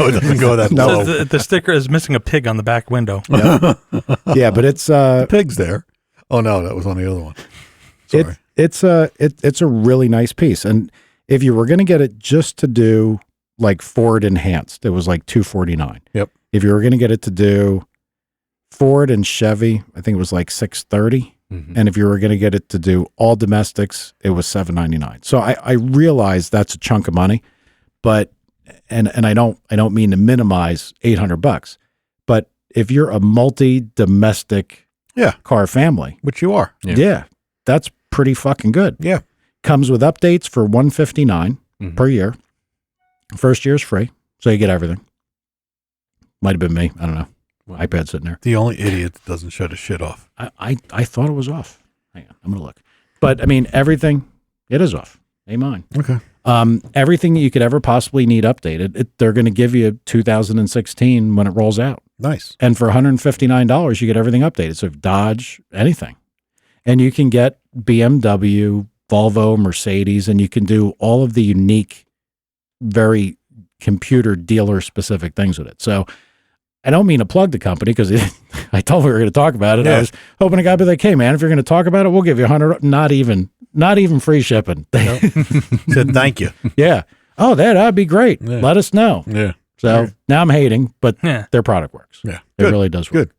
it doesn't go that No. low. The sticker is missing a pig on the back window. Yeah, but it's Pig's there. Oh no, that was on the other one. Sorry. it's a really nice piece. And if you were going to get it just to do like Ford enhanced, it was like $249. Yep. If you were going to get it to do Ford and Chevy, I think it was like $630. And if you were going to get it to do all domestics, it was $799. So I realize that's a chunk of money, but and I don't mean to minimize $800, but if you're a multi-domestic car family, Which you are. yeah, that's pretty fucking good. Yeah. Comes with updates for $159 per year. First year's free, so you get everything. Might have been me. I don't know. iPad sitting there. The only idiot that doesn't shut his shit off. I thought it was off. Hang on, I'm gonna look. But I mean, everything it is off. Ain't mine. Okay. Everything you could ever possibly need updated, they're going to give you 2016 when it rolls out. Nice. And for $159, you get everything updated. So if Dodge, anything, and you can get BMW, Volvo, Mercedes, and you can do all of the unique, very computer dealer specific things with it. So I don't mean to plug the company because I told we were going to talk about it. Yeah. I was hoping a guy would be like, "Hey man, if you're going to talk about it, we'll give you $100, not even free shipping." Said thank you. Yeah. Oh, that'd be great. Yeah. Let us know. Yeah. So now I'm hating, but Yeah. their product works. Yeah. It Good. really does work. Good.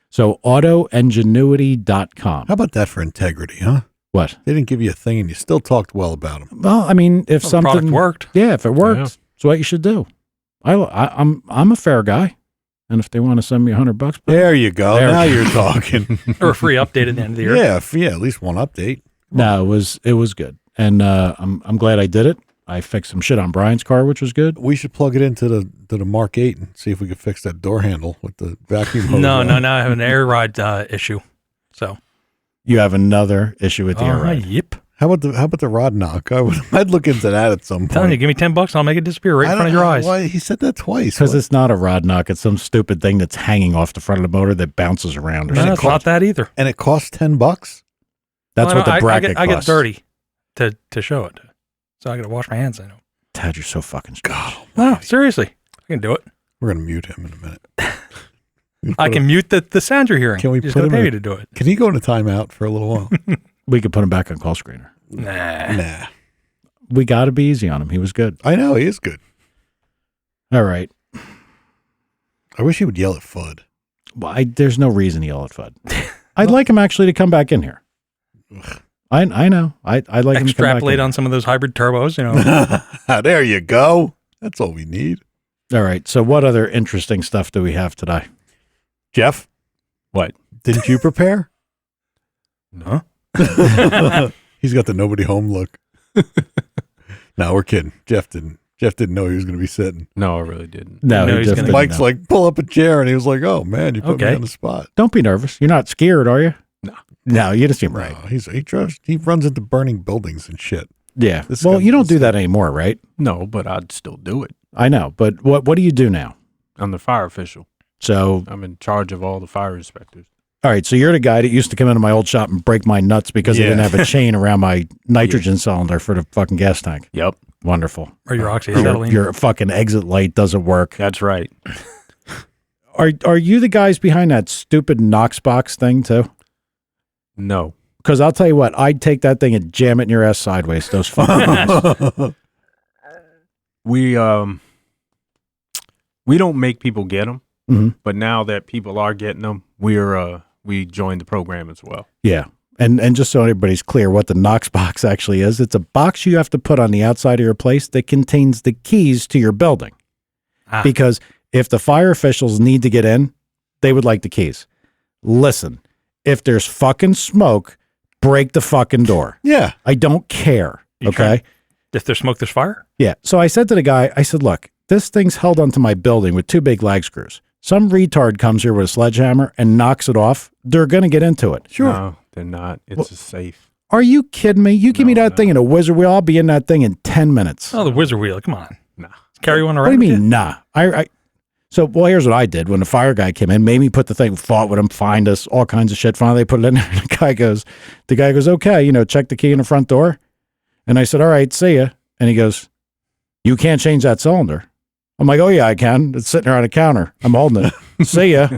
So autoingenuity.com. How about that for integrity, huh? What? They didn't give you a thing and you still talked well about them. Well, I mean, if The product something worked. yeah, if it works, Yeah. it's what you should do. I'm a fair guy, and if they want to send me $100, There you go. There. Now you're talking. Or a free update at the end of the year. yeah, at least one update. no, it was good, and I'm glad I did it. I fixed some shit on Brian's car, which was good. We should plug it into the Mark 8 and see if we can fix that door handle with the vacuum hose. No, on. now I have an air ride issue. So You have another issue with the air ride. Yep. How about the rod knock? I'd look into that at some I'm telling you, point. give me $10 and I'll make it disappear right in front of your eyes. Why he said that twice? Because What? it's not a rod knock; it's some stupid thing that's hanging off the front of the motor that bounces around. Or No, something. it's not that either. And it costs $10. That's Well, what the bracket I get costs. dirty to show it. So I got to wash my hands. I know. Dad, you're so fucking strange. God, No, seriously. I can do it. we're gonna mute him in a minute. I can mute the sound you're hearing. Can we You just put got to him pay in me to do it. Can he go into timeout for a little while? We could put him back on call screener. Nah. Nah. We got to be easy on him. He was good. I know he is good. All right. I wish he would yell at Fudd. Well, there's no reason to yell at Fudd. I'd like him actually to come back in here. I know. I'd like him to come back Extrapolate in. on some of those hybrid turbos, you know. There you go. That's all we need. All right. So what other interesting stuff do we have today? Jeff, What? didn't you prepare? No. He's got the nobody home look. No, we're kidding. Jeff didn't know he was going to be sitting. No, I really didn't. No, No, he he's just gonna- didn't Mike's know. like, pull up a chair. And he was like, oh, man, you put me Okay. on the spot. Don't be nervous. You're not scared, are you? No. No, you just seem right. No, he runs into burning buildings and shit. Yeah. This Well, guy- you don't do that anymore, right? No, but I'd still do it. I know. But what do you do now? I'm the fire official. So, I'm in charge of all the fire inspectors. all right. So you're the guy that used to come into my old shop and break my nuts because I Yeah. didn't have a chain around my nitrogen cylinder for the fucking gas tank. Yep, Wonderful. Or your oxyacetylene. Your fucking exit light doesn't work. that's right. Are you the guys behind that stupid Knox box thing too? No. Because I'll tell you what, I'd take that thing and jam it in your ass sideways. Those fucking guys. We don't make people get them, Mhm. but now that people are getting them, we joined the program as well. Yeah. And just so everybody's clear what the Knox box actually is, it's a box you have to put on the outside of your place that contains the keys to your building. Ah. Because if the fire officials need to get in, they would like the keys. Listen, if there's fucking smoke, break the fucking door. Yeah. I don't care. Okay. If there's smoke, there's fire? Yeah. So I said to the guy, I said, look, this thing's held onto my building with 2 big lag screws. Some retard comes here with a sledgehammer and knocks it off. They're going to get into it. Sure. No, they're not. It's a safe. Are you kidding me? You give me that thing in a wizard wheel, I'll be in that thing in 10 minutes. Oh, the wizard wheel. Come on. Nah. Carry one around. What do you mean, nah? So, here's what I did. When the fire guy came in, made me put the thing, fought with him, find us, all kinds of shit. Finally, they put it in there. And the guy goes, okay, check the key in the front door. And I said, all right, see ya. And he goes, you can't change that cylinder. I'm like, oh, yeah, I can. It's sitting there on the counter. I'm holding it. See ya.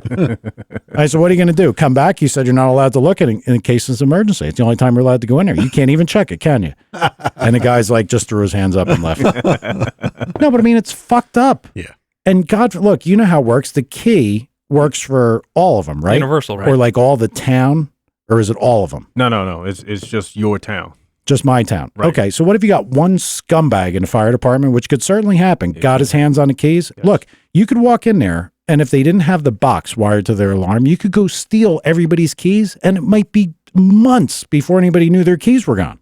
I said, what are you going to do? Come back? He said, you're not allowed to look at it in case it's an emergency. It's the only time you're allowed to go in there. You can't even check it, can you? And the guy's like, just threw his hands up and left. No, but I mean, it's fucked up. Yeah. And look, you know how it works. The key works for all of them, right? Universal, right? Or like all the town, or is it all of them? No. It's just your town. Just my town. Right. Okay, so what if you got one scumbag in the fire department, which could certainly happen, got his hands on the keys? Yes. Look, you could walk in there, and if they didn't have the box wired to their alarm, you could go steal everybody's keys, and it might be months before anybody knew their keys were gone.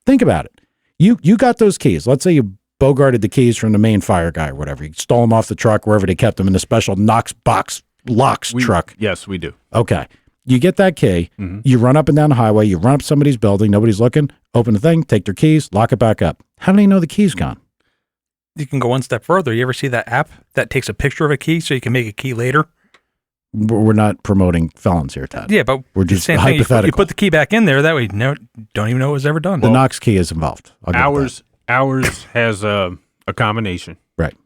Think about it. You got those keys. Let's say you bogarted the keys from the main fire guy or whatever. You stole them off the truck, wherever they kept them, in the special Knox box locks truck. Yes, we do. Okay. You get that key, you run up and down the highway, you run up somebody's building, nobody's looking, open the thing, take their keys, lock it back up. How do they know the key's gone? You can go one step further. You ever see that app that takes a picture of a key so you can make a key later? We're not promoting felons here, Todd. Yeah, but We're just same thing. hypothetical. You put the key back in there. That way, don't even know it was ever done. The Knox key is involved. Ours has a combination. Right.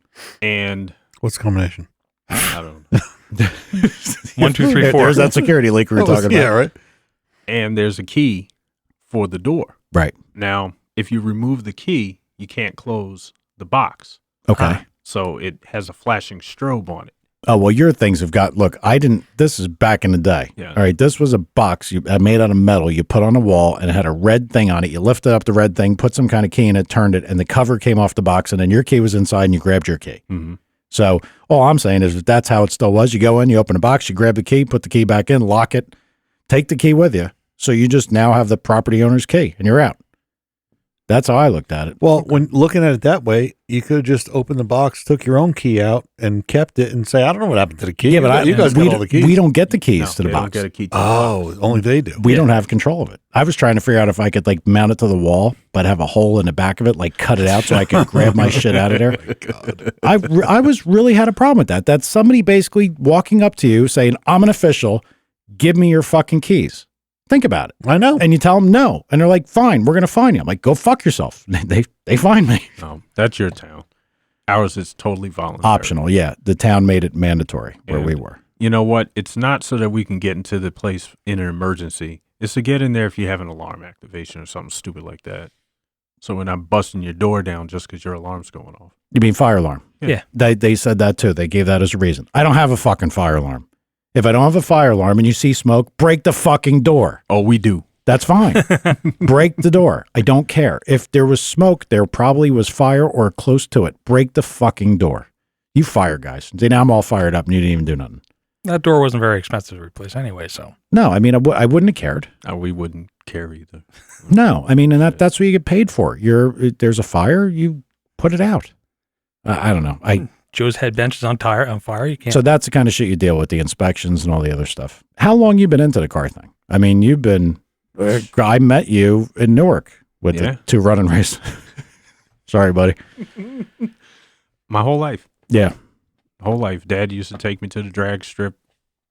And What's the combination? I don't know. 1, 2, 3, 4. There's that security leak we were talking about. Yeah, right. And there's a key for the door. Right. Now, if you remove the key, you can't close the box. Okay. So it has a flashing strobe on it. Oh, well, your things have got, look, this is back in the day. Yeah. All right. This was a box made out of metal. You put on a wall and it had a red thing on it. You lifted up the red thing, put some kind of key in it, turned it, and the cover came off the box, and then your key was inside and you grabbed your key. Mm-hmm. So all I'm saying is that's how it still was. You go in, you open a box, you grab the key, put the key back in, lock it, take the key with you. So you just now have the property owner's key and you're out. That's how I looked at it. Well, when looking at it that way, you could have just opened the box, took your own key out, and kept it, and say, "I don't know what happened to the key." Yeah, but you guys got all the keys. we don't get the keys to the they box. don't get a key to the Oh, only they do. We don't have control of it. I was trying to figure out if I could like mount it to the wall, but have a hole in the back of it, like cut it out so I could grab my shit out of there. God. I was really had a problem with that. That's somebody basically walking up to you saying, "I'm an official. Give me your fucking keys." Think about it. I know. And you tell them no, and they're like, "Fine, we're going to fine you." I'm like, "Go fuck yourself." They fine me. No, that's your town. Ours is totally voluntary. Optional, yeah. The town made it mandatory where And we were. You know what? It's not so that we can get into the place in an emergency. It's to get in there if you have an alarm activation or something stupid like that. So we're not busting your door down just because your alarm's going off. You mean fire alarm? Yeah. They said that too. They gave that as a reason. I don't have a fucking fire alarm. If I don't have a fire alarm and you see smoke, break the fucking door. Oh, we do. That's fine. Break the door. I don't care. If there was smoke, there probably was fire or close to it. Break the fucking door. You fire guys. See, now I'm all fired up and you didn't even do nothing. That door wasn't very expensive to replace anyway, so. No, I mean, I wouldn't have cared. We wouldn't care either. No, I mean, and that's what you get paid for. There's a fire, you put it out. I don't know. Joe's head bench is on fire. You can't. So that's the kind of shit you deal with, the inspections and all the other stuff. How long you been into the car thing? I mean, you've been. I met you in Newark with the 2 running race. Sorry, buddy. My whole life. Yeah. Whole life. Dad used to take me to the drag strip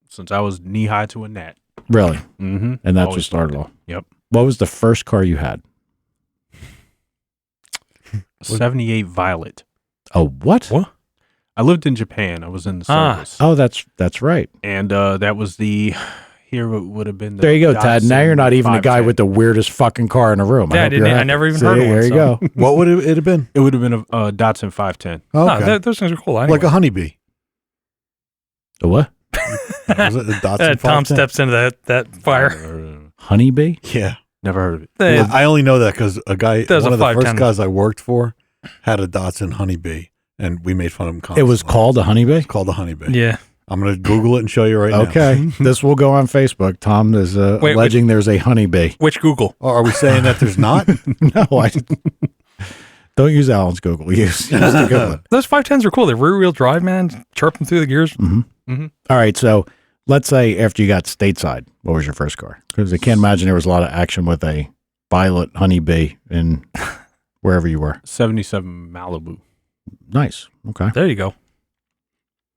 since I was knee high to a gnat. Really? Mm-hmm. And that's what started all. Yep. What was the first car you had? 78 Violet. Oh, what? What? I lived in Japan. I was in the service. Oh, that's right. And that was here it would have been the There you go, Tad. Now you're not even the guy 510. with the weirdest fucking car in the room. Yeah, I never even heard of one. There you go. What would it have been? It would have been a Datsun 510. Okay. No, those things are cool. Anyway. Like a honeybee. The what? Was it the Datsun Tom 510? steps into that fire. Honeybee? Yeah. Never heard of it. Well, I only know that because a guy, There's one a of the 510. first guys I worked for, had a Datsun honeybee, and we made fun of him constantly. It was called a honeybee? It's called a honeybee. Yeah. I'm going to Google it and show you right now. Okay. This will go on Facebook. Tom is alleging there's a honeybee. Which Google? Oh, are we saying that there's not? No, don't use Alan's Google. Use the good one. Those 510s are cool. They're rear-wheel drive, man. Chirping through the gears. Mm-hmm. All right, so let's say after you got stateside, what was your first car? Because I can't imagine there was a lot of action with a violet honeybee in wherever you were. 77 Malibu. Nice. Okay. There you go.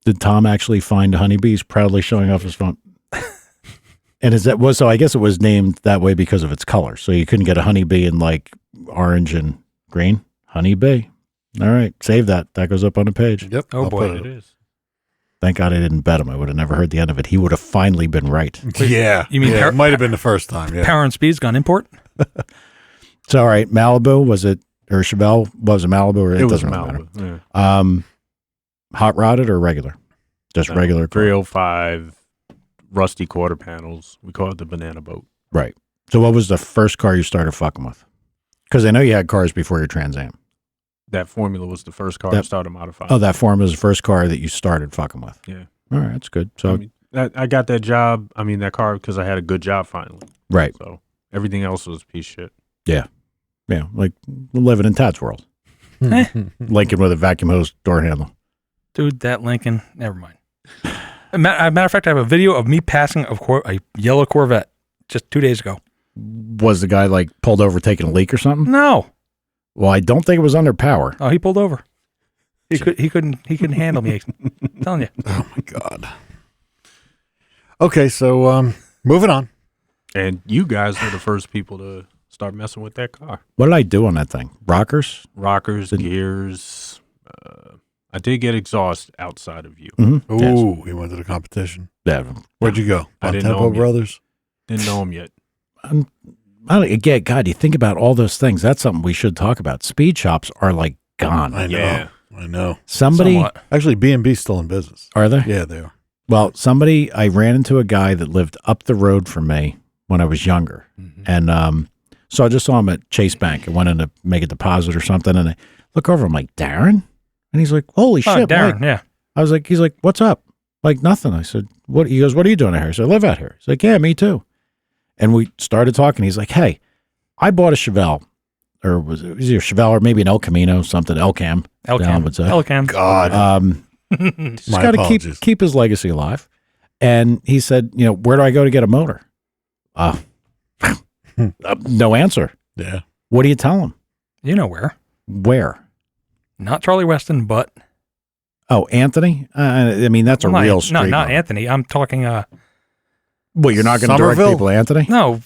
Did Tom actually find a honeybee? He's proudly showing off his front. And so I guess it was named that way because of its color. So you couldn't get a honeybee in like orange and green. Honeybee. All right. Save that. That goes up on the page. Yep. Oh, I'll boy. put It is. Thank God I didn't bet him. I would have never heard the end of it. He would have finally been right. Yeah. You mean it might have been the first time. Yeah. Power and Speed's gone import? So, all right. Malibu, was it, or Chevelle, was it Malibu? Or It was doesn't really matter. Malibu. Yeah. Hot rodded or regular? Just regular. 305, rusty quarter panels. We call it the banana boat. Right. So what was the first car you started fucking with? Because I know you had cars before your Trans Am. That Formula was the first car I started modifying. Oh, that Formula was the first car that you started fucking with. Yeah. All right, that's good. So, I got that job, that car, because I had a good job finally. right. So everything else was a piece of shit. Yeah, like living in Tad's world. Lincoln with a vacuum hose door handle. Dude, that Lincoln, never mind. Matter of fact, I have a video of me passing a yellow Corvette just 2 days ago. Was the guy like pulled over taking a leak or something? No. Well, I don't think it was under power. Oh, he pulled over. He couldn't handle me. I'm telling you. Oh my God. Okay, so moving on. And you guys were the first people to start messing with that car. What did I do on that thing? Rockers? Gears. I did get exhaust outside of you. Mm-hmm. Ooh, we went to the competition. Yeah. Where'd you go? I On didn't know Tempo him yet. Brothers? Didn't know him yet. Again, God, you think about all those things. That's something we should talk about. Speed shops are like gone. I know. Yeah. I know. Somebody, Somewhat. Actually, B&B's still in business. are they? Yeah, they are. Well, I ran into a guy that lived up the road from me when I was younger. Mm-hmm. And so I just saw him at Chase Bank. I went in to make a deposit or something. And I look over, I'm like, Darren? And he's like, holy Oh, shit. Darren, Mike. yeah. I was like, he's like, what's up? Like, nothing. I said, what? He goes, what are you doing out here? I said, I live out here. He's like, yeah, me too. And we started talking. He's like, hey, I bought a Chevelle. Or was it either Chevelle or maybe an El Camino, something, El Cam. Alan would say. El Cam. God. He's My got to apologies. keep his legacy alive. And he said, where do I go to get a motor? No answer. Yeah. What do you tell him? You know where. Where? Not Charlie Weston, but... Oh, Anthony? That's a real street. No, not motor. Anthony. I'm talking... Well, you're not going to direct Somerville? people to Anthony? No,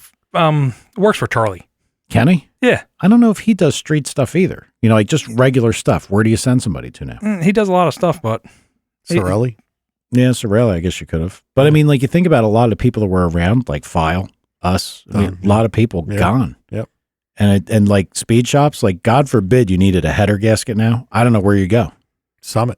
works for Charlie. Kenny? Yeah. I don't know if he does street stuff either. Like just regular stuff. Where do you send somebody to now? He does a lot of stuff, but... Sorelli? Yeah, Sorelli, I guess you could have. But like you think about a lot of people that were around, like File, us, a lot of people gone. Yep. And like speed shops, like God forbid you needed a header gasket now. I don't know where you go. Summit.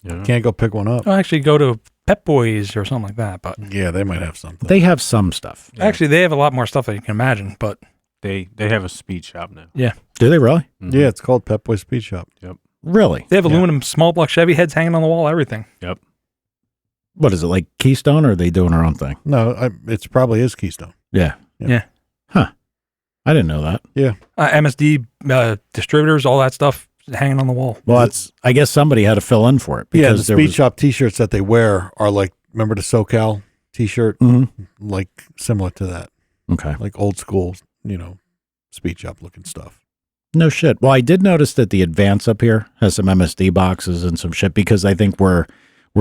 Yeah. Can't go pick one up. I'll actually go to Pep Boys or something like that, but... Yeah, they might have something. They have some stuff. Actually, they have a lot more stuff than you can imagine, but... They have a speed shop now. Yeah. Do they really? Mhm. Yeah, it's called Pep Boy Speed Shop. Yep. Really? They have aluminum small block Chevy heads hanging on the wall, everything. Yep. What is it, like Keystone, or are they doing their own thing? No, it's probably is Keystone. Yeah. Yeah. Huh. I didn't know that. Yeah. MSD distributors, all that stuff hanging on the wall. Well, I guess somebody had to fill in for it. Yeah, the Because there Speed was, Shop T-shirts that they wear are like, remember the SoCal T-shirt? Mhm. Like similar to that. Okay. Like old school, Speed Shop looking stuff. No shit. Well, I did notice that the Advance up here has some MSD boxes and some shit because I think we're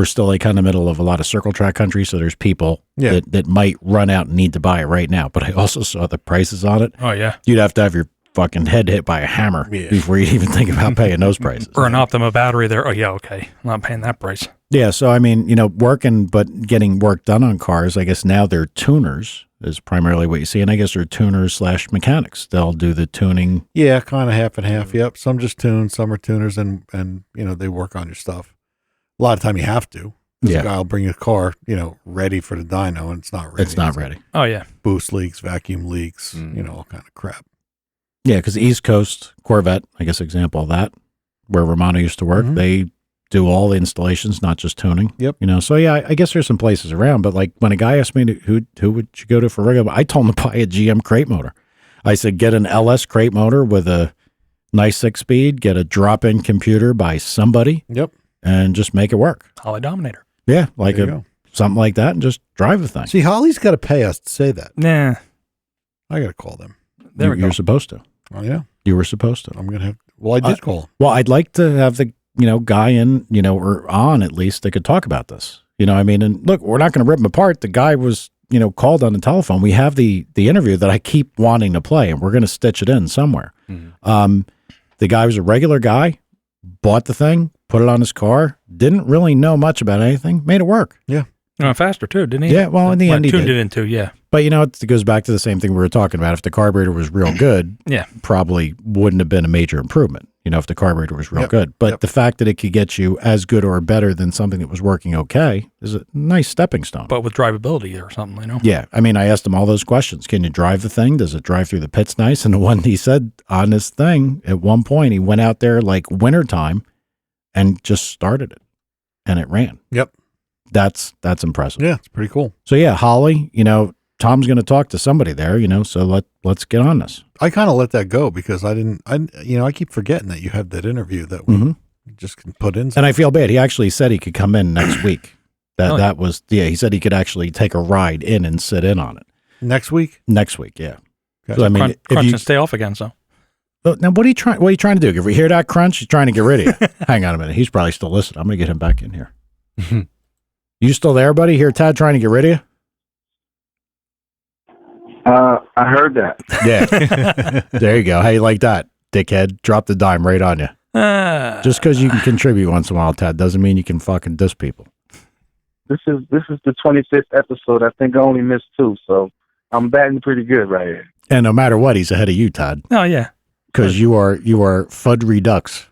still like kind of middle of a lot of circle track country. So there's people that might run out and need to buy it right now. But I also saw the prices on it. Oh, yeah. You'd have to have your fucking head hit by a hammer before you even think about paying those prices. Or an Optima battery there. Oh, yeah, okay. I'm not paying that price. Yeah. So, working, but getting work done on cars, I guess now they're tuners is primarily what you see. And I guess they're tuners / mechanics. They'll do the tuning. Yeah, kind of half and half. Yep. Some just tune, some are tuners, and they work on your stuff. A lot of time you have to. Yeah. A guy will bring your car, ready for the dyno, and it's not ready. It's not ready. Oh, yeah. Boost leaks, vacuum leaks, all kind of crap. Yeah, because the East Coast Corvette, I guess example of that, where Romano used to work, they do all the installations, not just tuning. Yep. You know, so yeah, I guess there's some places around, but like when a guy asked me who would you go to for regular, I told him to buy a GM crate motor. I said, get an LS crate motor with a nice 6-speed, get a drop-in computer by somebody. Yep. And just make it work. Holly Dominator. Yeah. Like There you go. something like that and just drive the thing. See, Holly's got to pay us to say that. Nah. I got to call them. There we go. You're supposed to. Oh, yeah. You were supposed to. I'm going to have, well, I did call. Well, I'd like to have the, guy in, or on at least that could talk about this. I mean, and look, we're not going to rip him apart. The guy was, called on the telephone. We have the interview that I keep wanting to play, and we're going to stitch it in somewhere. Mm-hmm. The guy was a regular guy, bought the thing, put it on his car, didn't really know much about anything, made it work. Yeah. Faster too, didn't he? Yeah, well, in the end he tuned did. it into, yeah. But, it goes back to the same thing we were talking about. If the carburetor was real good, Yeah. probably wouldn't have been a major improvement, if the carburetor was real good. But the fact that it could get you as good or better than something that was working okay is a nice stepping stone. But with drivability or something, Yeah. I mean, I asked him all those questions. Can you drive the thing? Does it drive through the pits nice? And the one he said on this thing, at one point, he went out there like wintertime and just started it, and it ran. Yep. That's impressive. Yeah, it's pretty cool. So yeah, Holly, Tom's going to talk to somebody there, so let's get on this. I kind of let that go because I keep forgetting that you have that interview that we just can put in. And I feel bad. He actually said he could come in next week. He said he could actually take a ride in and sit in on it. Next week? Next week, yeah. Okay. So, I mean, crunch and stay off again, so. Now, what are you trying to do? If we hear that crunch, he's trying to get rid of you. Hang on a minute. He's probably still listening. I'm going to get him back in here. You still there, buddy? Hear Tad trying to get rid of you? I heard that. Yeah. There you go. How you like that, dickhead? Drop the dime right on you. Just because you can contribute once in a while, Tad, doesn't mean you can fucking diss people. This is the 25th episode. I think I only missed 2, so I'm batting pretty good right here. And no matter what, he's ahead of you, Todd. Oh yeah, because you are Fud Redux.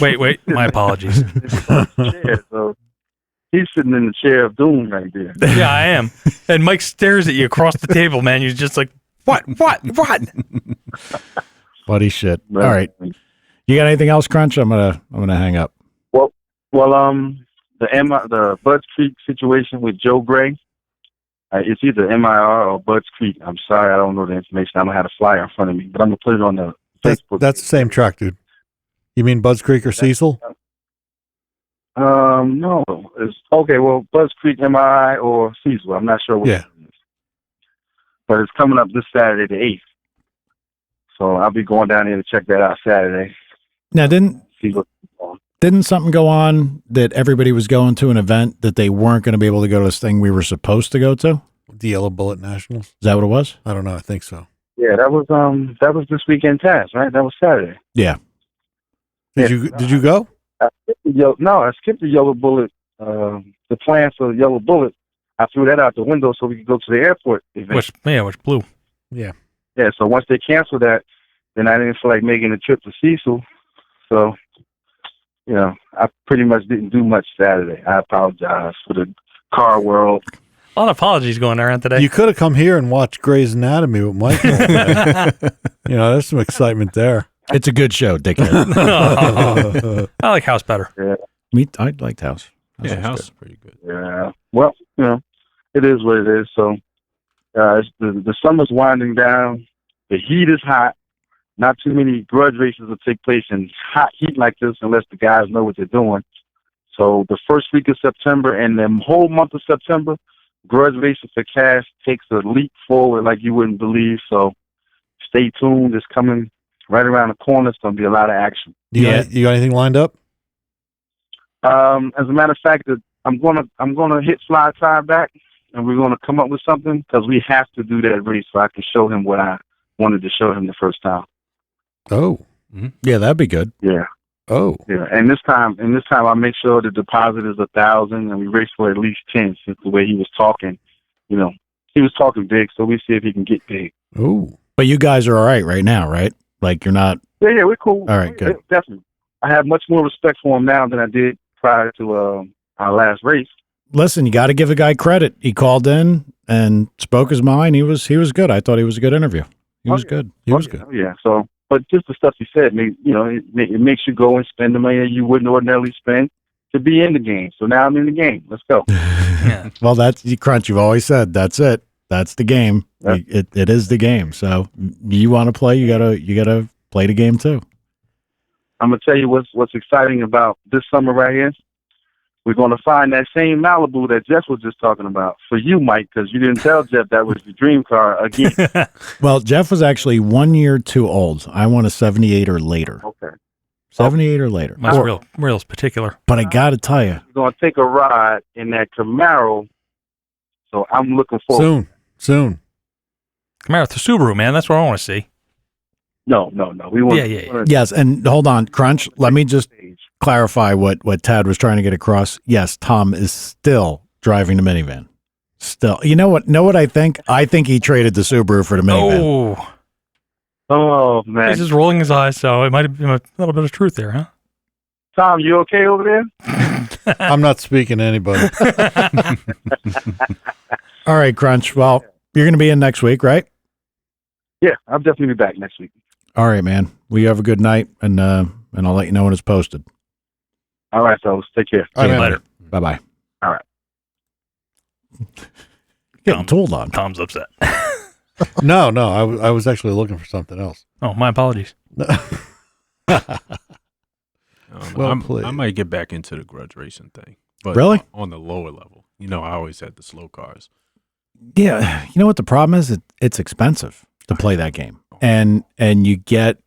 wait. My apologies. Yeah, so he's sitting in the chair of doom right there. Yeah, I am. And Mike stares at you across the table, man. You're just like, what? Buddy shit. All right. You got anything else, Crunch? I'm gonna hang up. Well, the Budds Creek situation with Joe Gray. It's either MIR or Budds Creek. I'm sorry, I don't know the information. I don't have a flyer in front of me, but I'm gonna put it on the Facebook. That's the same track, dude. You mean Budds Creek or Cecil? No. It's okay. Well, Budds Creek, MII, or Cecil. I'm not sure. Yeah. But it's coming up this Saturday, the 8th. So I'll be going down there to check that out Saturday. Now, didn't Didn't something go on that everybody was going to an event that they weren't going to be able to go to this thing we were supposed to go to? The Yellow Bullet Nationals. Is that what it was? I don't know. I think so. Yeah, that was this weekend task, right? That was Saturday. Yeah. Did you go? I skipped the Yellow Bullet. The plan for the Yellow Bullet, I threw that out the window so we could go to the airport event. Which blew. Yeah. Yeah, so once they canceled that, then I didn't feel like making a trip to Cecil. So, I pretty much didn't do much Saturday. I apologize for the car world. A lot of apologies going around today. You could have come here and watched Grey's Anatomy with Michael. There's some excitement there. It's a good show, dickhead. I like House better. Yeah. I liked House. House is pretty good. Yeah. Well, it is what it is. So the summer's winding down. The heat is hot. Not too many grudge races will take place in hot heat like this unless the guys know what they're doing. So the first week of September and the whole month of September, grudge racing for cash takes a leap forward like you wouldn't believe. So stay tuned. It's coming right around the corner. It's going to be a lot of action. You got anything lined up? As a matter of fact, I'm gonna hit Fly Tie back, and we're gonna come up with something because we have to do that race so I can show him what I wanted to show him the first time. Oh, yeah, that'd be good. Yeah. Oh, yeah. And this time, I make sure the deposit is 1,000, and we race for at least 10. Since the way he was talking, he was talking big, so we see if he can get big. Oh, but you guys are all right now, right? Like you're not. Yeah, we're cool. All right, good. Definitely. I have much more respect for him now than I did prior to our last race. Listen, you got to give a guy credit. He called in and spoke his mind. He was good. I thought he was a good interview. He was good. He was good. Yeah. So But just the stuff you said, it makes you go and spend the money you wouldn't ordinarily spend to be in the game. So now I'm in the game. Let's go. Yeah. Well, that's Crunch. You've always said that's it. That's the game. Yeah. It is the game. So you want to play, you gotta play the game too. I'm gonna tell you what's exciting about this summer right here. We're gonna find that same Malibu that Jeff was just talking about for you, Mike, because you didn't tell Jeff that was your dream car again. Well, Jeff was actually 1 year too old. I want a 78 or later. Okay. 78 or later. Mine's real particular. But I got to tell you. We're gonna take a ride in that Camaro. So I'm looking forward. Soon. Camaro, the Subaru, man. That's what I want to see. No. We want. Yeah. Yes, and hold on, Crunch. Let me just clarify what Tad was trying to get across. Yes, Tom is still driving the minivan. Still. You know what I think? I think he traded the Subaru for the minivan. Oh man. He's just rolling his eyes, so it might have been a little bit of truth there, huh? Tom, you okay over there? I'm not speaking to anybody. All right, Crunch. Well, you're going to be in next week, right? Yeah, I'll definitely be back next week. All right, man. Well, you have a good night, and I'll let you know when it's posted. All right, fellas. Take care. All right, Later. Bye-bye. All right. Getting told on. Tom's upset. No, I was actually looking for something else. Oh, my apologies. Well played. I might get back into the grudge racing thing. But Really? On the lower level. I always had the slow cars. Yeah, you know what the problem is? It's expensive to play that game, and you get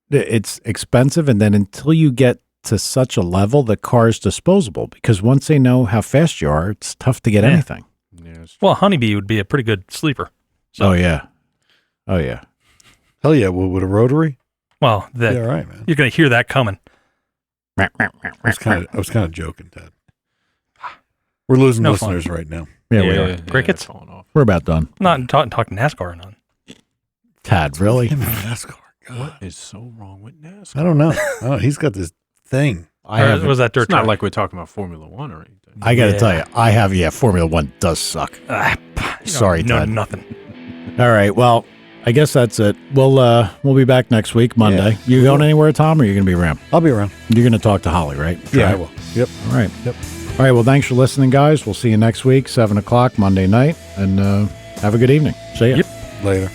it's expensive, and then until you get to such a level, the car is disposable because once they know how fast you are, it's tough to get anything. Yes. Well, Honeybee would be a pretty good sleeper. So, Oh yeah. Hell yeah! With a rotary? Well, Yeah, all right, man. you're going to hear that coming. I was kind of joking, Ted. We're losing No listeners right now. Yeah, we are. Crickets? they're falling off. We're about done. I'm not talking NASCAR or none. Tad, really? Him and NASCAR. God. What is so wrong with NASCAR? I don't know. He's got this thing. Or was that dirt It's not track? like we're talking about Formula One or anything. I got to Yeah. tell you, Formula One does suck. Sorry, no, Ted. nothing. All right, well, I guess that's it. We'll be back next week, Monday. Yeah. You going anywhere, Tom, or are you going to be around? I'll be around. You're going to talk to Holly, right? Yeah, I will. Yep. All right. Yep. All right, well, thanks for listening, guys. We'll see you next week, 7 o'clock, Monday night, and have a good evening. See ya. Yep. Later.